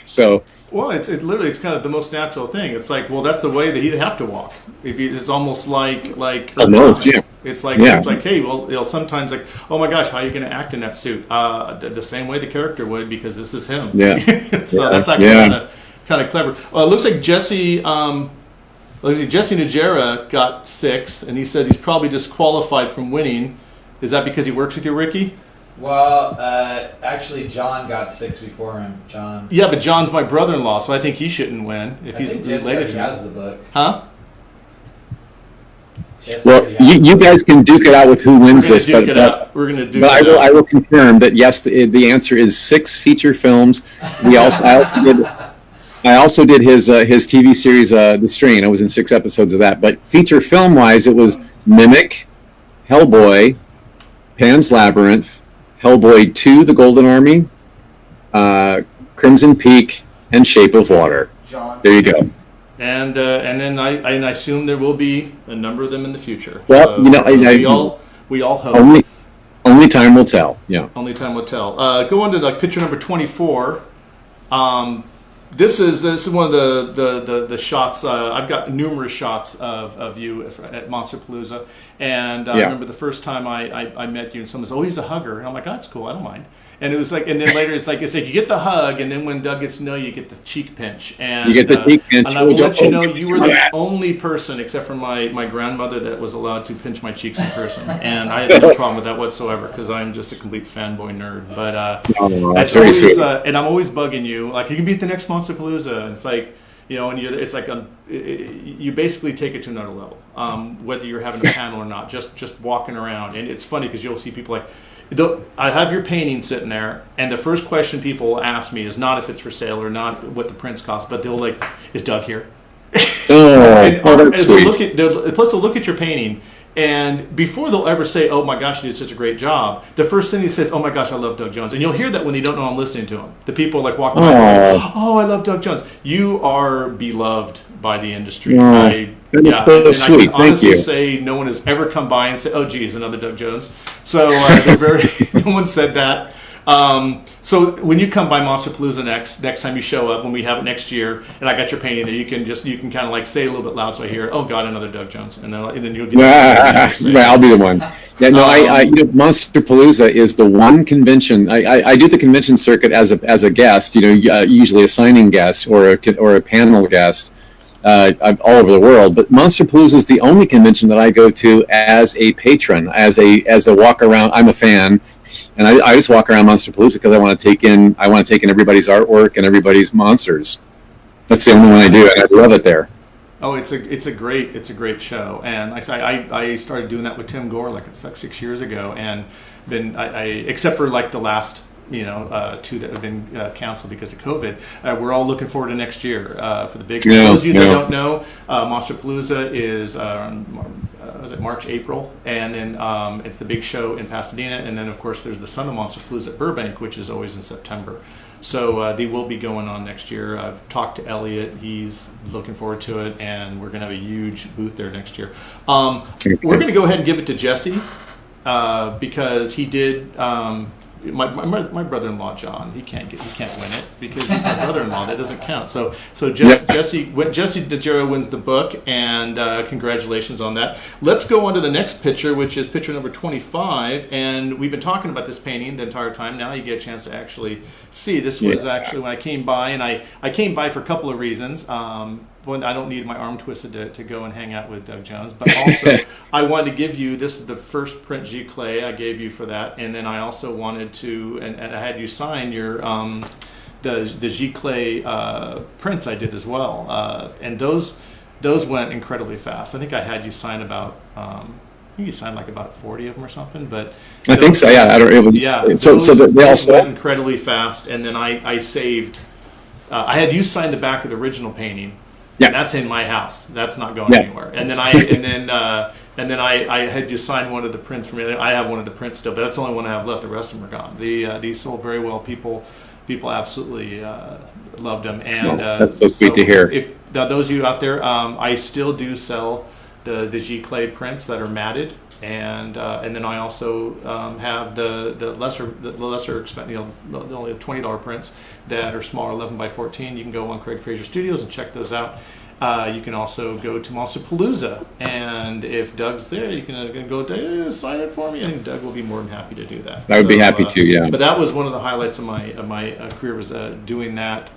So Well, it's literally it's kind of the most natural thing. It's like, well, that's the way that he'd have to walk. If he, it's almost like Almost, yeah. It's like Yeah. it's like, hey, well, sometimes like, oh my gosh, how are you going to act in that suit? The same way the character would, because this is him. Yeah. So that's actually kind of clever. It looks like Jesse Najera got 6, and he says he's probably disqualified from winning. Is that because he works with you, Ricky? Well, actually, John got 6 before him. John. Yeah, but John's my brother-in-law, so I think he shouldn't win if he's related to me. has the book. Huh? Well, you guys can duke it out with who wins this, We're going to do. But I will confirm that yes, the answer is 6 feature films. I also did his TV series, The Strain. I was in 6 episodes of that. But feature film wise, it was Mimic, Hellboy, Pan's Labyrinth, Hellboy 2: The Golden Army, Crimson Peak, and Shape of Water. John. There you go. And then I assume there will be a number of them in the future. Well, So, we all hope. Only time will tell. Yeah. Only time will tell. Go on to like picture number 24. This is one of the shots. I've got numerous shots of you at Monsterpalooza, and I remember the first time I met you, and someone said, "Oh, he's a hugger," and I'm like, "Oh, that's cool. I don't mind." And it was like, and then later it's like you get the hug, and then when Doug gets to know you, get the cheek pinch, and you get the cheek pinch. And I will let you know you were the only person, except for my grandmother, that was allowed to pinch my cheeks in person, and I had no problem with that whatsoever because I'm just a complete fanboy nerd. But that's always, and I'm always bugging you, like you can be at the next Monsterpalooza, and it's like. And it's like you basically take it to another level, whether you're having a panel or not. Just walking around, and it's funny because you'll see people like, I have your painting sitting there, and the first question people ask me is not if it's for sale or not what the prints cost, but they'll like, is Doug here? That's sweet. Plus they'll look at your painting. And before they'll ever say, "Oh my gosh, you did such a great job," the first thing he says, "Oh my gosh, I love Doug Jones," and you'll hear that when they don't know I'm listening to him. The people like walking by, "Oh, I love Doug Jones." You are beloved by the industry. Sweet. I can honestly say no one has ever come by and said, "Oh, geez, another Doug Jones." So they're no one said that. So when you come by Monsterpalooza next time you show up, when we have it next year, and I got your painting there, you can kind of like say it a little bit loud so I hear, "Oh God, another Doug Jones," and then you'll be. I'll be the one. Yeah, no, Monsterpalooza is the one convention. I do the convention circuit as a guest. Usually a signing guest or a panel guest. All over the world, but Monsterpalooza is the only convention that I go to as a patron, as a walk around. I'm a fan, and I just walk around Monsterpalooza because I want to take in everybody's artwork and everybody's monsters. That's the only one I do, and I love it there. Oh, it's a great show, and I started doing that with Tim Gore like 6 years ago, and then I except for like the last 2 that have been canceled because of COVID. We're all looking forward to next year for the big. For those of you that don't know, Monsterpalooza is March, April, and then it's the big show in Pasadena, and then of course there's the Son of Monsterpalooza at Burbank, which is always in September. So they will be going on next year. I've talked to Elliot; he's looking forward to it, and we're going to have a huge booth there next year. We're going to go ahead and give it to Jesse because he did. My brother-in-law John, he can't win it because he's my brother-in-law. That doesn't count. So Jesse Najera wins the book, and congratulations on that. Let's go on to the next picture, which is picture number 25. And we've been talking about this painting the entire time. Now you get a chance to actually see. This was actually when I came by, and I came by for a couple of reasons. One, I don't need my arm twisted to go and hang out with Doug Jones, but also I wanted to give you, this is the first print G-Clay I gave you for that, and then I also wanted to, and I had you sign your the G-Clay prints I did as well, and those went incredibly fast. I think I had you sign about, I think you signed like about 40 of them or something, but I think so. Yeah, I don't. It was, yeah. So they also went incredibly fast, and then I saved. I had you sign the back of the original painting. Yeah, and that's in my house. That's not going anywhere. And then I had you sign one of the prints for me. I have one of the prints still, but that's the only one I have left. The rest of them are gone. These sold very well. People absolutely loved them. And that's so sweet to hear. If those of you out there, I still do sell the G-Clay prints that are matted. and then I also have the lesser the only $20 prints that are smaller, 11 by 14. You can go on Craig Fraser Studios and check those out. You can also go to Monsterpalooza, and if Doug's there, you can go sign it for me, and Doug will be more than happy to do that. I would be happy to, yeah. But that was one of the highlights of my career, was doing that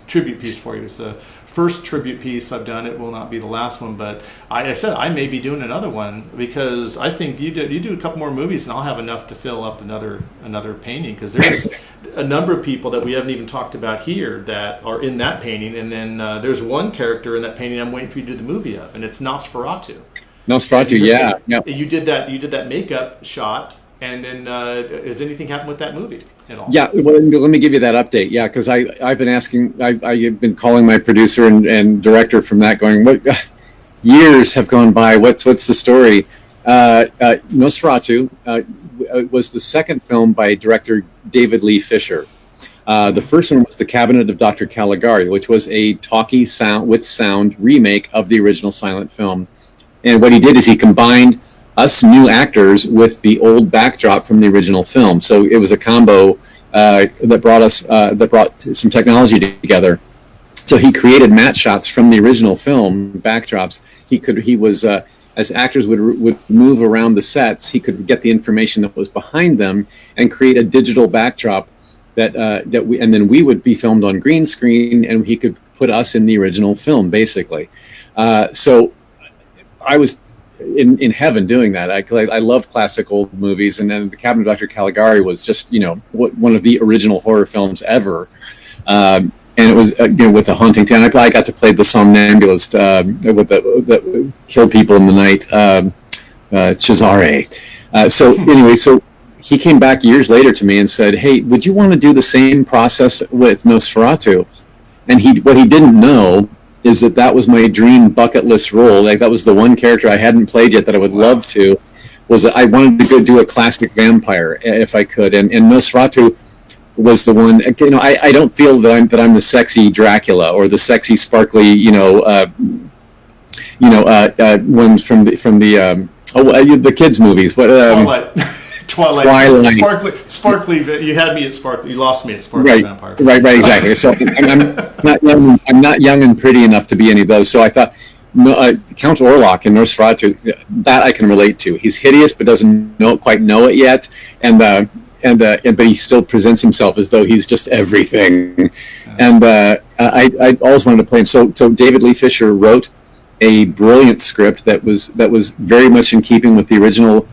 tribute piece for you. It's the first tribute piece I've done. It will not be the last one, but I said I may be doing another one, because I think you do a couple more movies, and I'll have enough to fill up another painting, because there's a number of people that we haven't even talked about here that are in that painting, and then there's one character in that painting I'm waiting for you to do the movie of, and it's Nosferatu. Nosferatu, yeah. You did that makeup shot, and then has anything happened with that movie at all? Yeah, well, let me give you that update. Yeah, because I've been asking, I've been calling my producer and director from that, going, what years have gone by? What's the story? Nosferatu was the second film by director David Lee Fisher. The first one was The Cabinet of Dr. Caligari, which was a talkie sound remake of the original silent film. And what he did is he combined us new actors with the old backdrop from the original film. So it was a combo that brought some technology together. So he created matte shots from the original film backdrops. As actors would move around the sets, he could get the information that was behind them and create a digital backdrop and then we would be filmed on green screen, and he could put us in the original film, basically. So I was in heaven doing that. I love classic old movies, and then The Cabinet of Dr. Caligari was just one of the original horror films ever. And it was with the haunting tale. I got to play the somnambulist that killed people in the night, Cesare. So he came back years later to me and said, "Hey, would you want to do the same process with Nosferatu?" And what he didn't know is that was my dream bucket list role. Like, that was the one character I hadn't played yet that I would love to. Was that I wanted to go do a classic vampire if I could, and Nosferatu was the one. I don't feel that I'm the sexy Dracula or the sexy sparkly ones from the kids movies. Twilight. Sparkly. You had me at sparkly. You lost me at sparkly vampire. Right, exactly. So I'm not young and pretty enough to be any of those. So I thought, Count Orlok in Nosferatu, that I can relate to. He's hideous, but doesn't quite know it yet, but he still presents himself as though he's just everything. And I always wanted to play him. So David Lee Fisher wrote a brilliant script that was very much in keeping with the original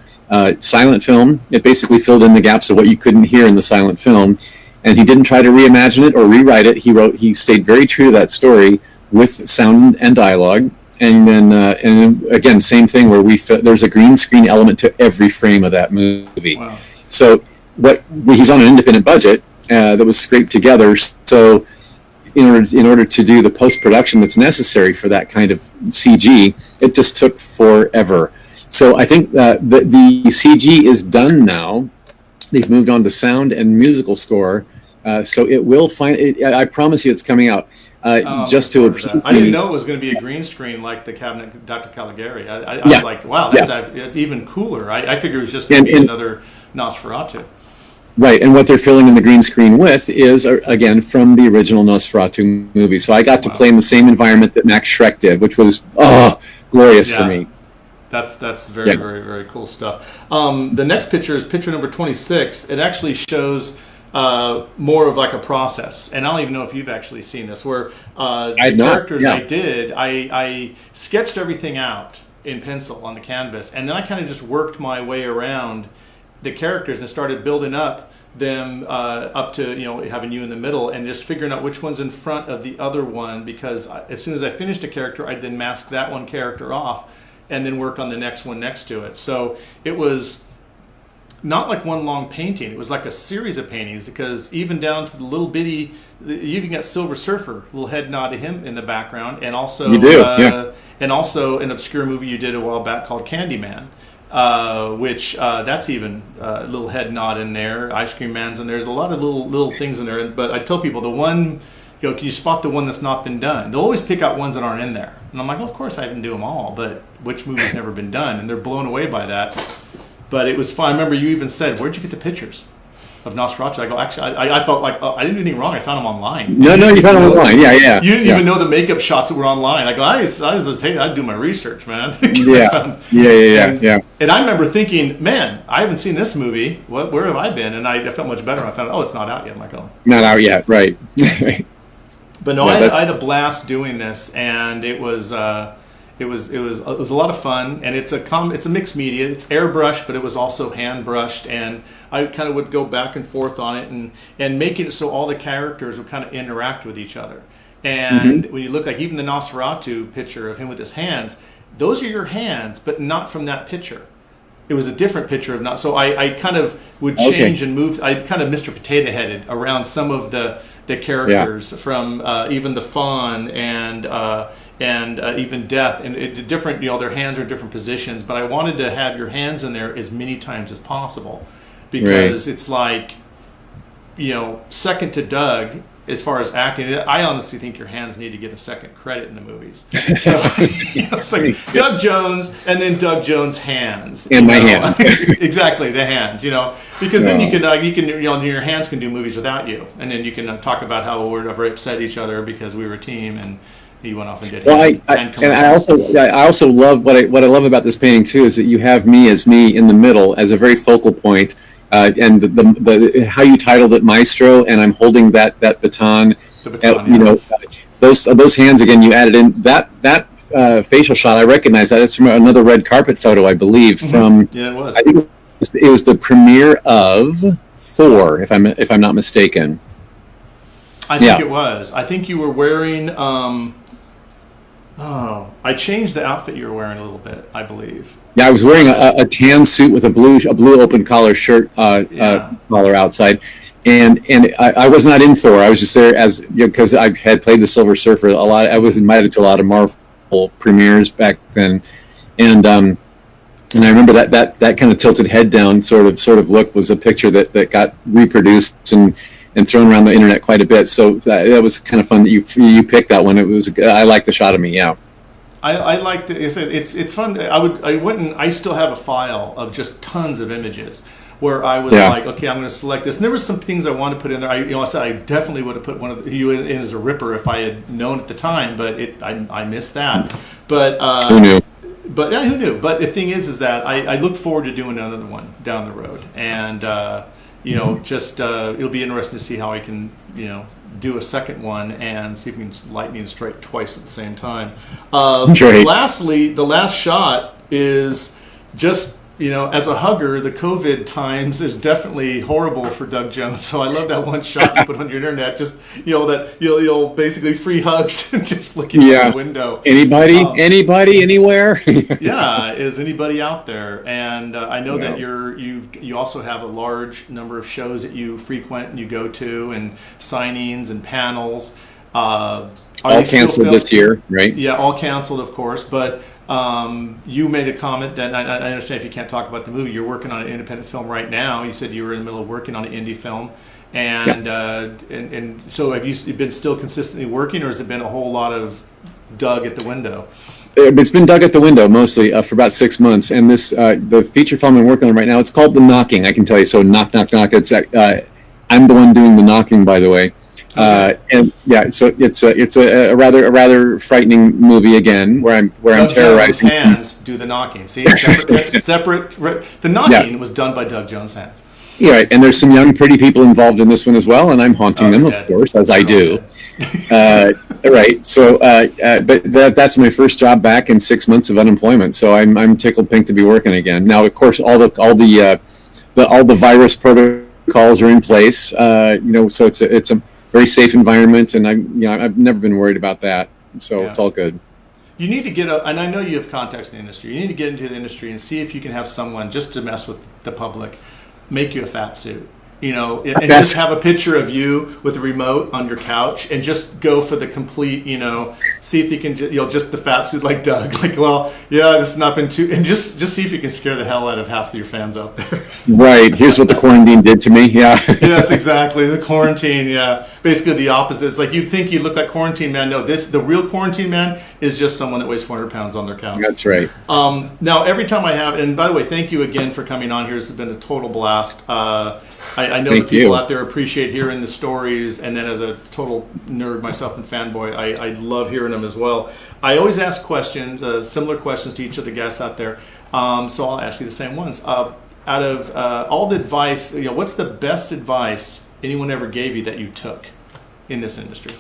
silent film. It basically filled in the gaps of what you couldn't hear in the silent film, and he didn't try to reimagine it or rewrite it. He stayed very true to that story with sound and dialogue. And then again, same thing where there's a green screen element to every frame of that movie. Wow. So he's on an independent budget that was scraped together. So in order to do the post-production that's necessary for that kind of CG, it just took forever. So I think the CG is done now. They've moved on to sound and musical score. So it will I promise you it's coming out. Just to appease me. I didn't know it was going to be a green screen like The Cabinet of Dr. Caligari. I was like, wow, that's even cooler. I figured it was just going to be another Nosferatu. Right, and what they're filling in the green screen with is, again, from the original Nosferatu movie. So I got to play in the same environment that Max Schreck did, which was, glorious for me. That's very, very, very cool stuff. The next picture is picture number 26. It actually shows more of like a process, and I don't even know if you've actually seen this, where the characters I sketched everything out in pencil on the canvas, and then I kind of just worked my way around the characters and started building up them up to having you in the middle and just figuring out which one's in front of the other one, because as soon as I finished a character, I'd then mask that one character off and then work on the next one next to it. So it was not like one long painting. It was like a series of paintings, because even down to the little bitty, you even got Silver Surfer, little head nod to him in the background, and also and also an obscure movie you did a while back called Candyman, which that's even a little head nod in there. Ice Cream Man's in there. There's a lot of little things in there. But I tell people the one go, can you spot the one that's not been done? They'll always pick out ones that aren't in there. And I'm like, well, of course I didn't do them all, but which movie's never been done? And they're blown away by that. But it was fun. I remember you even said, where'd you get the pictures of Nosferatu? I go, actually, I felt like, oh, I didn't do anything wrong. I found them online. No, you found them online. Yeah. You didn't even know the makeup shots that were online. I go, I was just, hey, I do my research, man. Yeah. And I remember thinking, man, I haven't seen this movie. Where have I been? And I felt much better. I found, it's not out yet. I'm like, oh. Not out yet, right. But no, I had a blast doing this, and it was a lot of fun, and it's a mixed media. It's airbrushed, but it was also hand brushed, and I kind of would go back and forth on it, and making it so all the characters would kind of interact with each other. And when you look, like even the Nosferatu picture of him with his hands, those are your hands, but not from that picture. It was a different picture of not. So I kind of would change and move. I kind of Mr. Potato Headed around some of the characters from even the Fawn and even Death, and different. Their hands are in different positions. But I wanted to have your hands in there as many times as possible, because it's like, second to Doug as far as acting. I honestly think your hands need to get a second credit in the movies. So it's like Doug Jones and then Doug Jones' hands. And my hands. Exactly, the hands, because then you can, your hands can do movies without you. And then you can talk about how we're ever upset each other because we were a team and he went off and did I also love what I love about this painting too is that you have me in the middle as a very focal point. And the how you titled it, Maestro, and I'm holding that baton. Those hands again. You added in that facial shot. I recognize that. It's from another red carpet photo, I believe. From it was. I think it was the premiere of Thor, if I'm not mistaken. I think it was. I think you were wearing. I changed the outfit you were wearing a little bit, I believe. Yeah, I was wearing a tan suit with a blue open collar shirt collar outside, and I was not in Thor. I was just there as because I had played the Silver Surfer a lot. I was invited to a lot of Marvel premieres back then, and I remember that kind of tilted head down sort of look was a picture that got reproduced and thrown around the internet quite a bit. So that was kind of fun that you picked that one. It was I like the shot of me. Yeah. I liked it. It's fun. I still have a file of just tons of images where I was like, okay, I'm going to select this. And there were some things I wanted to put in there. I said I definitely would have put one of you in as a Ripper if I had known at the time, but I missed that. But who knew? But who knew? But the thing is that I look forward to doing another one down the road, and it'll be interesting to see how I can do a second one and see if we can lightning strike twice at the same time. Lastly, the last shot is just as a hugger, the COVID times is definitely horrible for Doug Jones. So I love that one shot you put on your internet. Just that you'll basically free hugs just looking out the window. Anybody, anywhere? Yeah, is anybody out there? And I know that you also have a large number of shows that you frequent and you go to, and signings and panels. All canceled this year, right? Yeah, all canceled, of course. But you made a comment that I understand if you can't talk about the movie, you're working on an independent film right now. You said you were in the middle of working on an indie film, and so have you been still consistently working, or has it been a whole lot of Doug at the window? It's been Doug at the window mostly for about 6 months, and this the feature film I'm working on right now. It's called The Knocking. I can tell you. So knock. It's I'm the one doing the knocking, by the way. And so it's a rather frightening movie again, where I'm terrorizing. Doug Jones' hands do the knocking. See, separate. The knocking was done by Doug Jones' hands. Yeah, right. And there's some young, pretty people involved in this one as well, and I'm haunting them, of course, as I do. Right. So, but that's my first job back in 6 months of unemployment. So I'm tickled pink to be working again. Now, of course, all the virus protocols are in place. So it's a very safe environment, and I've never been worried about that. So it's all good. You need to and I know you have contacts in the industry. You need to get into the industry and see if you can have someone, just to mess with the public, make you a fat suit and just have a picture of you with a remote on your couch, and just go for the complete, see if you can, just the fat suit like Doug, like, well, yeah, this has not been too, and just see if you can scare the hell out of half of your fans out there. Right. Here's what the quarantine did to me. Yeah. Yes, exactly. The quarantine. Yeah. Basically the opposite. It's like you'd think you look like Quarantine Man. No, the real Quarantine Man is just someone that weighs 400 pounds on their couch. That's right. Now, every time I have, and by the way, thank you again for coming on here. This has been a total blast. I know that people out there appreciate hearing the stories, and then as a total nerd myself and fanboy, I love hearing them as well. I always ask questions, similar questions to each of the guests out there, so I'll ask you the same ones. Out of all the advice, what's the best advice anyone ever gave you that you took in this industry?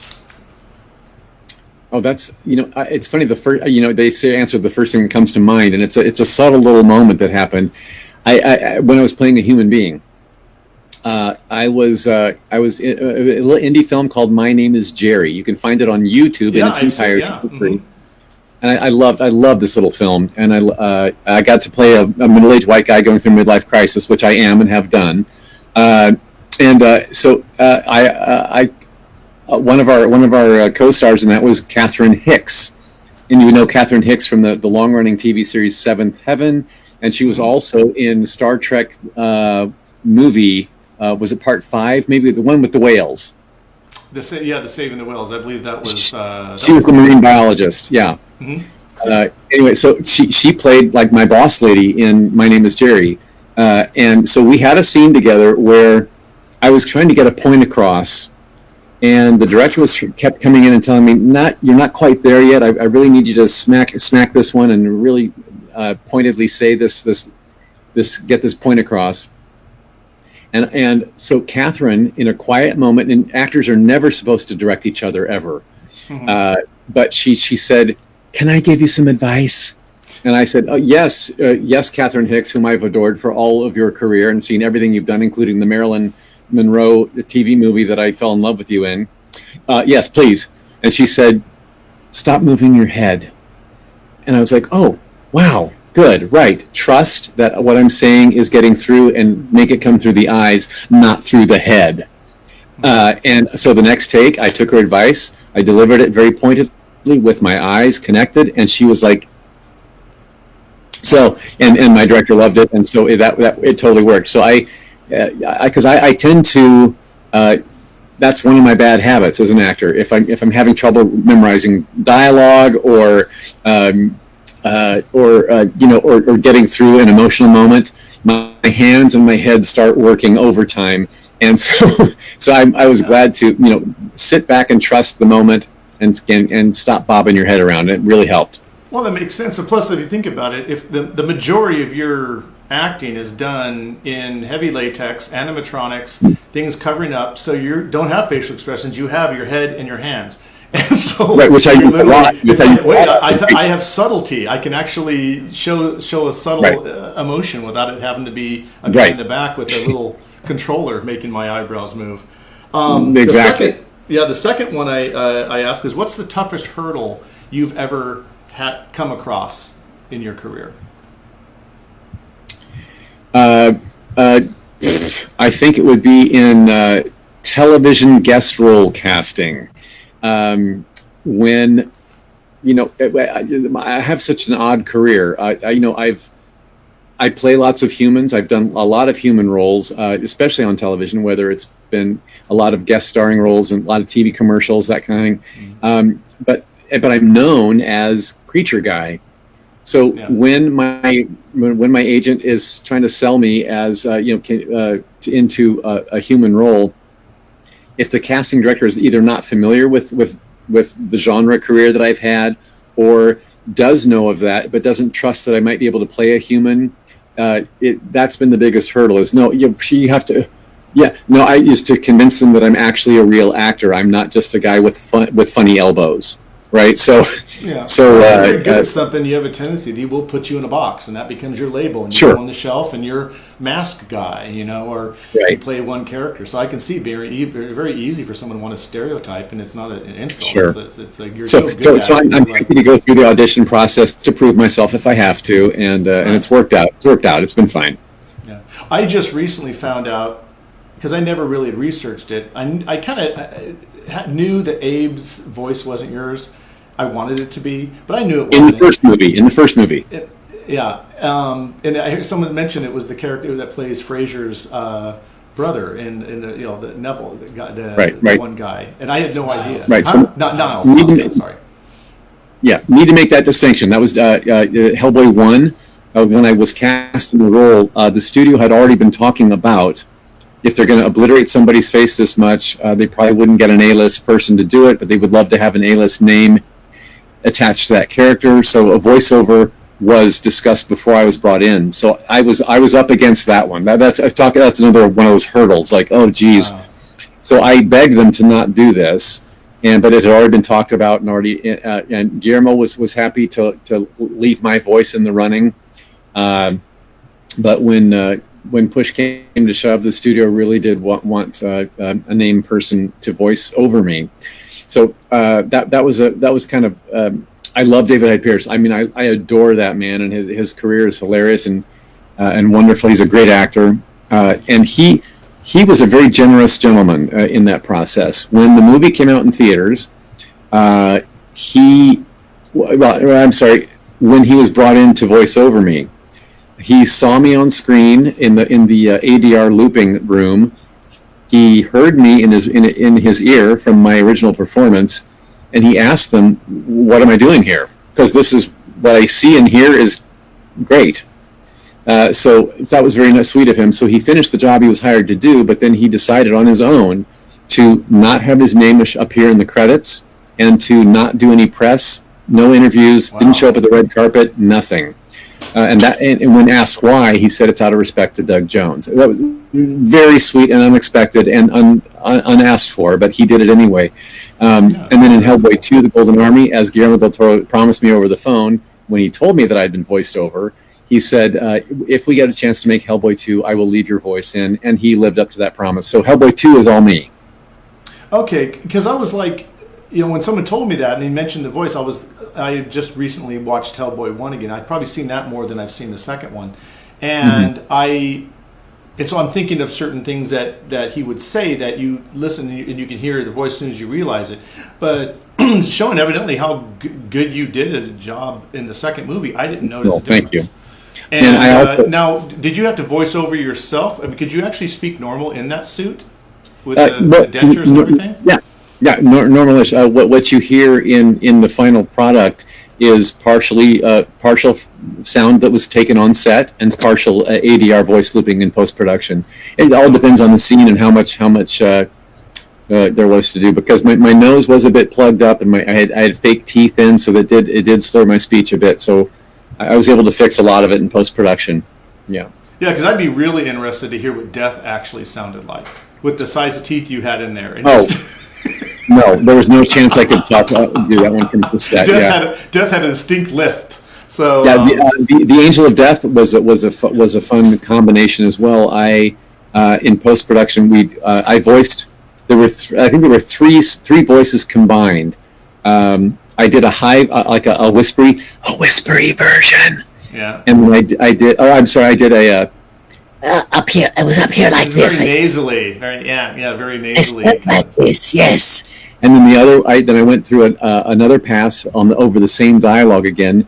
Oh, that's, it's funny. The first, they say answer the first thing that comes to mind, and it's a subtle little moment that happened. I when I was playing a human being. I was in a little indie film called My Name Is Jerry. You can find it on YouTube in its entirety. Mm-hmm. And I loved this little film, and I got to play a middle-aged white guy going through a midlife crisis, which I am and have done. So one of our co-stars in that was Catherine Hicks, and you know Catherine Hicks from the long-running TV series Seventh Heaven, and she was also in Star Trek movie. Was it Part 5? Maybe the one with the whales. The Saving the Whales. I believe that was. She was the marine biologist. Yeah. Mm-hmm. Anyway, so she played like my boss lady in My Name Is Jerry, and so we had a scene together where I was trying to get a point across, and the director kept coming in and telling me, "You're not quite there yet. I really need you to smack this one and really pointedly say this get this point across." And so Catherine, in a quiet moment, and actors are never supposed to direct each other ever, mm-hmm. But she said, "Can I give you some advice?" And I said, "Oh, yes, Catherine Hicks, whom I've adored for all of your career and seen everything you've done, including the Marilyn Monroe TV movie that I fell in love with you in. Yes, please." And she said, "Stop moving your head." And I was like, "Oh, wow. Good, right. Trust that what I'm saying is getting through, and make it come through the eyes, not through the head." And so the next take, I took her advice. I delivered it very pointedly with my eyes connected, and she was like, so, and my director loved it, and so that it totally worked. So because I tend to, that's one of my bad habits as an actor. If I'm having trouble memorizing dialogue or getting through an emotional moment, my hands and my head start working overtime, and so I was glad to sit back and trust the moment and stop bobbing your head around. It really helped. Well, that makes sense. And plus, if you think about it, if the majority of your acting is done in heavy latex, animatronics, things covering up, so you don't have facial expressions, you have your head and your hands. And so, right, which I use a lot. I have subtlety. I can actually show a subtle emotion without it having to be a guy in the back with a little controller making my eyebrows move. Exactly. The second one I ask is, what's the toughest hurdle you've ever come across in your career? I think it would be in television guest role casting. When I have such an odd career. I play lots of humans. I've done a lot of human roles, especially on television, whether it's been a lot of guest starring roles and a lot of TV commercials, that kind of thing. Mm-hmm. But I'm known as creature guy. So when my agent is trying to sell me as into a human role, if the casting director is either not familiar with the genre career that I've had, or does know of that but doesn't trust that I might be able to play a human, that's been the biggest hurdle. Is I used to convince them that I'm actually a real actor. I'm not just a guy with funny elbows. Right, so if you're good at something, you have a tendency they will put you in a box, and that becomes your label, and you go on the shelf, and you're mask guy, or you play one character. So I can see very easy for someone to want to stereotype, and it's not an insult. Sure. It's like you're so good at it. So I'm happy to go through the audition process to prove myself if I have to, and it's worked out. It's been fine. Yeah, I just recently found out, because I never really had researched it. I kind of knew that Abe's voice wasn't yours. I wanted it to be, but I knew it wasn't. In the first movie. Yeah, and I heard someone mention it was the character that plays Fraser's brother in the the Neville, the guy, the one guy, and I had no idea. Right, huh? so not Niles. Sorry. Yeah, need to make that distinction. That was Hellboy 1. When I was cast in the role, the studio had already been talking about if they're going to obliterate somebody's face this much, they probably wouldn't get an A-list person to do it, but they would love to have an A-list name attached to that character. So a voiceover was discussed before I was brought in. So I was up against that one. That's another one of those hurdles. Like, oh, geez. Wow. So I begged them to not do this. But it had already been talked about, and Guillermo was happy to leave my voice in the running. But when push came to shove, the studio really did want a named person to voice over me. So that was kind of I love David Hyde Pierce. I mean, I adore that man, and his career is hilarious and wonderful. He's a great actor, and he was a very generous gentleman in that process. When the movie came out in theaters, when he was brought in to voice over me, he saw me on screen in the ADR looping room. He heard me in his ear from my original performance, and he asked them, "What am I doing here? Because this is what I see and hear is great." So that was very sweet of him. So he finished the job he was hired to do, but then he decided on his own to not have his name appear in the credits and to not do any press, no interviews, didn't show up at the red carpet, nothing. And when asked why, he said it's out of respect to Doug Jones. That was very sweet and unexpected and unasked for, but he did it anyway. And then in Hellboy 2, The Golden Army, as Guillermo del Toro promised me over the phone, when he told me that I'd been voiced over, he said, if we get a chance to make Hellboy 2, I will leave your voice in. And he lived up to that promise. So Hellboy 2 is all me. Okay, because I was like, when someone told me that and he mentioned the voice, I had just recently watched Hellboy 1 again. I'd probably seen that more than I've seen the second one. And so I'm thinking of certain things that he would say that you listen and you can hear the voice as soon as you realize it. But showing evidently how good you did a job in the second movie, I didn't notice a difference. Thank you. And now, did you have to voice over yourself? I mean, could you actually speak normal in that suit with the dentures and everything? Yeah, normalish. What you hear in the final product is partial sound that was taken on set and partial ADR voice looping in post production. It all depends on the scene and how much there was to do, because my nose was a bit plugged up and I had fake teeth in, so it did slur my speech a bit. So I was able to fix a lot of it in post production. Yeah. Yeah, because I'd be really interested to hear what Death actually sounded like with the size of teeth you had in there. And no, there was no chance I could do that one from the set. Death had a distinct lift. So the Angel of Death was a fun combination as well. I in post production I voiced. I think there were three voices combined. I did a high a whispery version. Yeah. And then I did. Oh, I'm sorry. I did a. Up here, I was up here like this. Very nasally. Very nasally. Like this, yes. And then I went through another pass over the same dialogue again.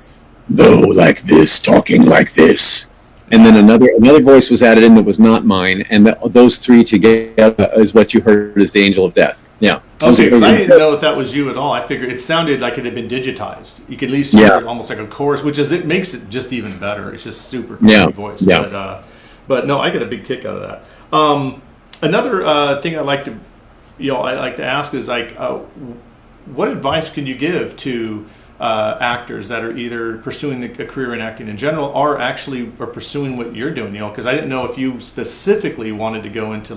No, like this, talking like this. And then another voice was added in that was not mine, and those three together is what you heard as the Angel of Death. Yeah. Okay, because I didn't know if that was you at all. I figured it sounded like it had been digitized. You could at least hear it almost like a chorus, it makes it just even better. It's just super cool voice. Yeah. But no, I get a big kick out of that. Another thing I like to ask is what advice can you give to actors that are either pursuing a career in acting in general or are pursuing what you're doing? Because I didn't know if you specifically wanted to go into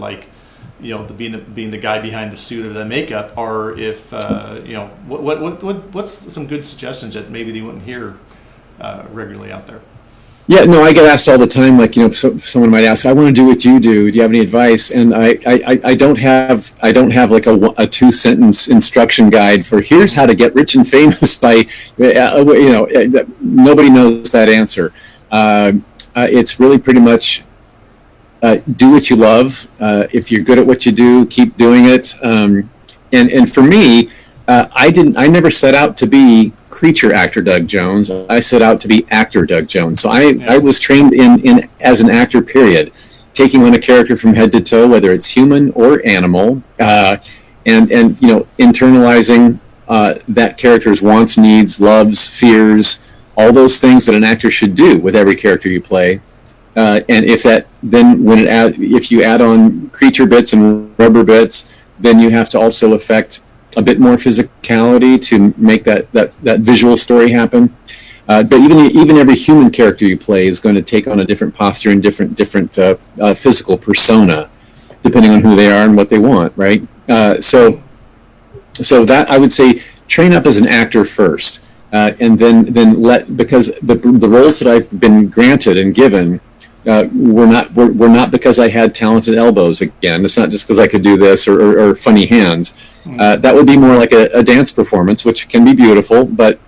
being the guy behind the suit or the makeup, or if what's some good suggestions that maybe they wouldn't hear regularly out there? Yeah, no, I get asked all the time, someone might ask, I want to do what you do. Do you have any advice? And I don't have like a 2-sentence instruction guide for here's how to get rich and famous by, nobody knows that answer. It's really pretty much do what you love. If you're good at what you do, keep doing it. And for me, I never set out to be creature actor Doug Jones. I set out to be actor Doug Jones. So I was trained in as an actor, period, taking on a character from head to toe, whether it's human or animal, and internalizing that character's wants, needs, loves, fears, all those things that an actor should do with every character you play. And if you add on creature bits and rubber bits, then you have to also affect a bit more physicality to make that visual story happen. But even every human character you play is going to take on a different posture and different physical persona, depending on who they are and what they want, right? So that I would say train up as an actor first, and then because the roles that I've been granted and given were not because I had talented elbows. Again, it's not just because I could do this or funny hands. That would be more like a dance performance, which can be beautiful, but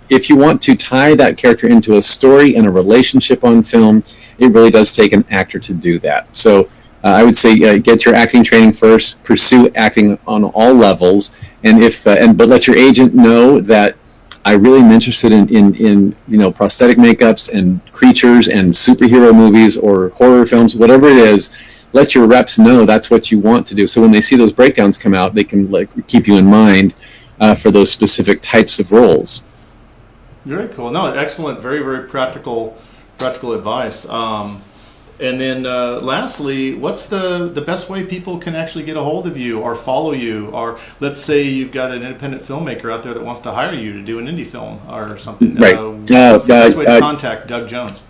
if you want to tie that character into a story and a relationship on film, it really does take an actor to do that. So I would say get your acting training first, pursue acting on all levels, but let your agent know that I really am interested in prosthetic makeups and creatures and superhero movies or horror films, whatever it is. Let your reps know that's what you want to do. So when they see those breakdowns come out, they can keep you in mind for those specific types of roles. Very cool. No, excellent. Very, very practical advice. And then lastly, what's the best way people can actually get a hold of you or follow you? Or let's say you've got an independent filmmaker out there that wants to hire you to do an indie film or something. Right. What's the best way to contact Doug Jones?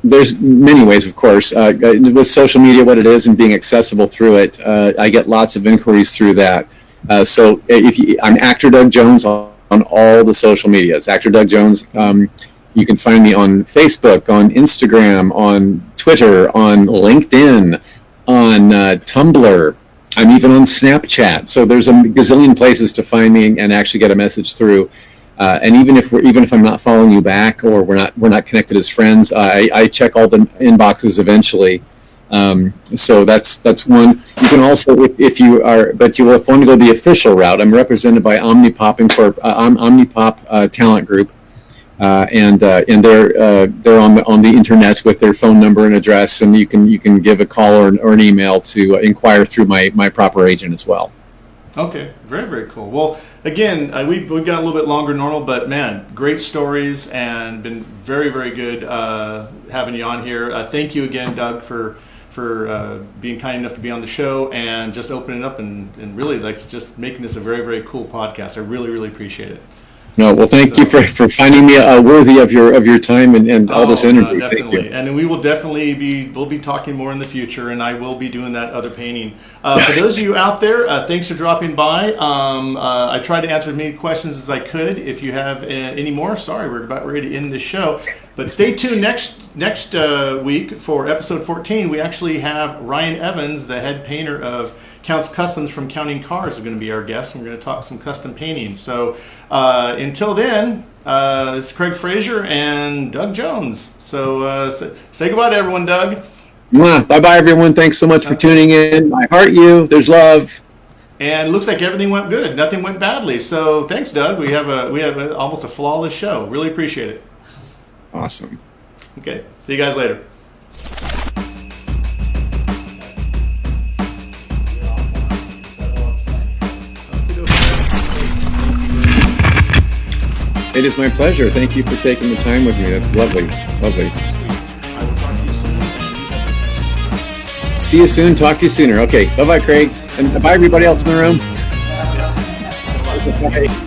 There's many ways, of course. With social media, what it is, and being accessible through it, I get lots of inquiries through that. So I'm actor Doug Jones on all the social media. It's actor Doug Jones. You can find me on Facebook, on Instagram, on Twitter, on LinkedIn, on Tumblr. I'm even on Snapchat. So there's a gazillion places to find me and actually get a message through. And even if I'm not following you back or we're not connected as friends, I check all the inboxes eventually. So that's one. You can also, if you are, but you will want to go the official route. I'm represented by Omnipop Omnipop Talent Group. And they're on the internet with their phone number and address, and you can give a call or an email to inquire through my proper agent as well. Okay, very, very cool. Well, again, we've got a little bit longer than normal, but man, great stories and been very, very good having you on here. Thank you again, Doug, for being kind enough to be on the show and just opening up and really just making this a very, very cool podcast. I really, really appreciate it. No, well, thank you for finding me worthy of your time and all this interview. Definitely. Thank you. And we will definitely we'll be talking more in the future, and I will be doing that other painting. For those of you out there, thanks for dropping by. I tried to answer as many questions as I could. If you have any more, sorry, we're about ready to end this show. But stay tuned next week for episode 14. We actually have Ryan Evans, the head painter of Counts Customs from Counting Cars, is going to be our guest, and we're going to talk some custom painting. So until then, this is Craig Fraser and Doug Jones. So say goodbye to everyone, Doug. Bye-bye, everyone. Thanks so much for tuning in. I heart you. There's love. And it looks like everything went good. Nothing went badly. So thanks, Doug. We have almost a flawless show. Really appreciate it. Awesome. Okay. See you guys later. It is my pleasure. Thank you for taking the time with me. That's lovely. Lovely. I will talk to you soon. See you soon. Talk to you sooner. Okay. Bye-bye, Craig. And bye, everybody else in the room. Bye.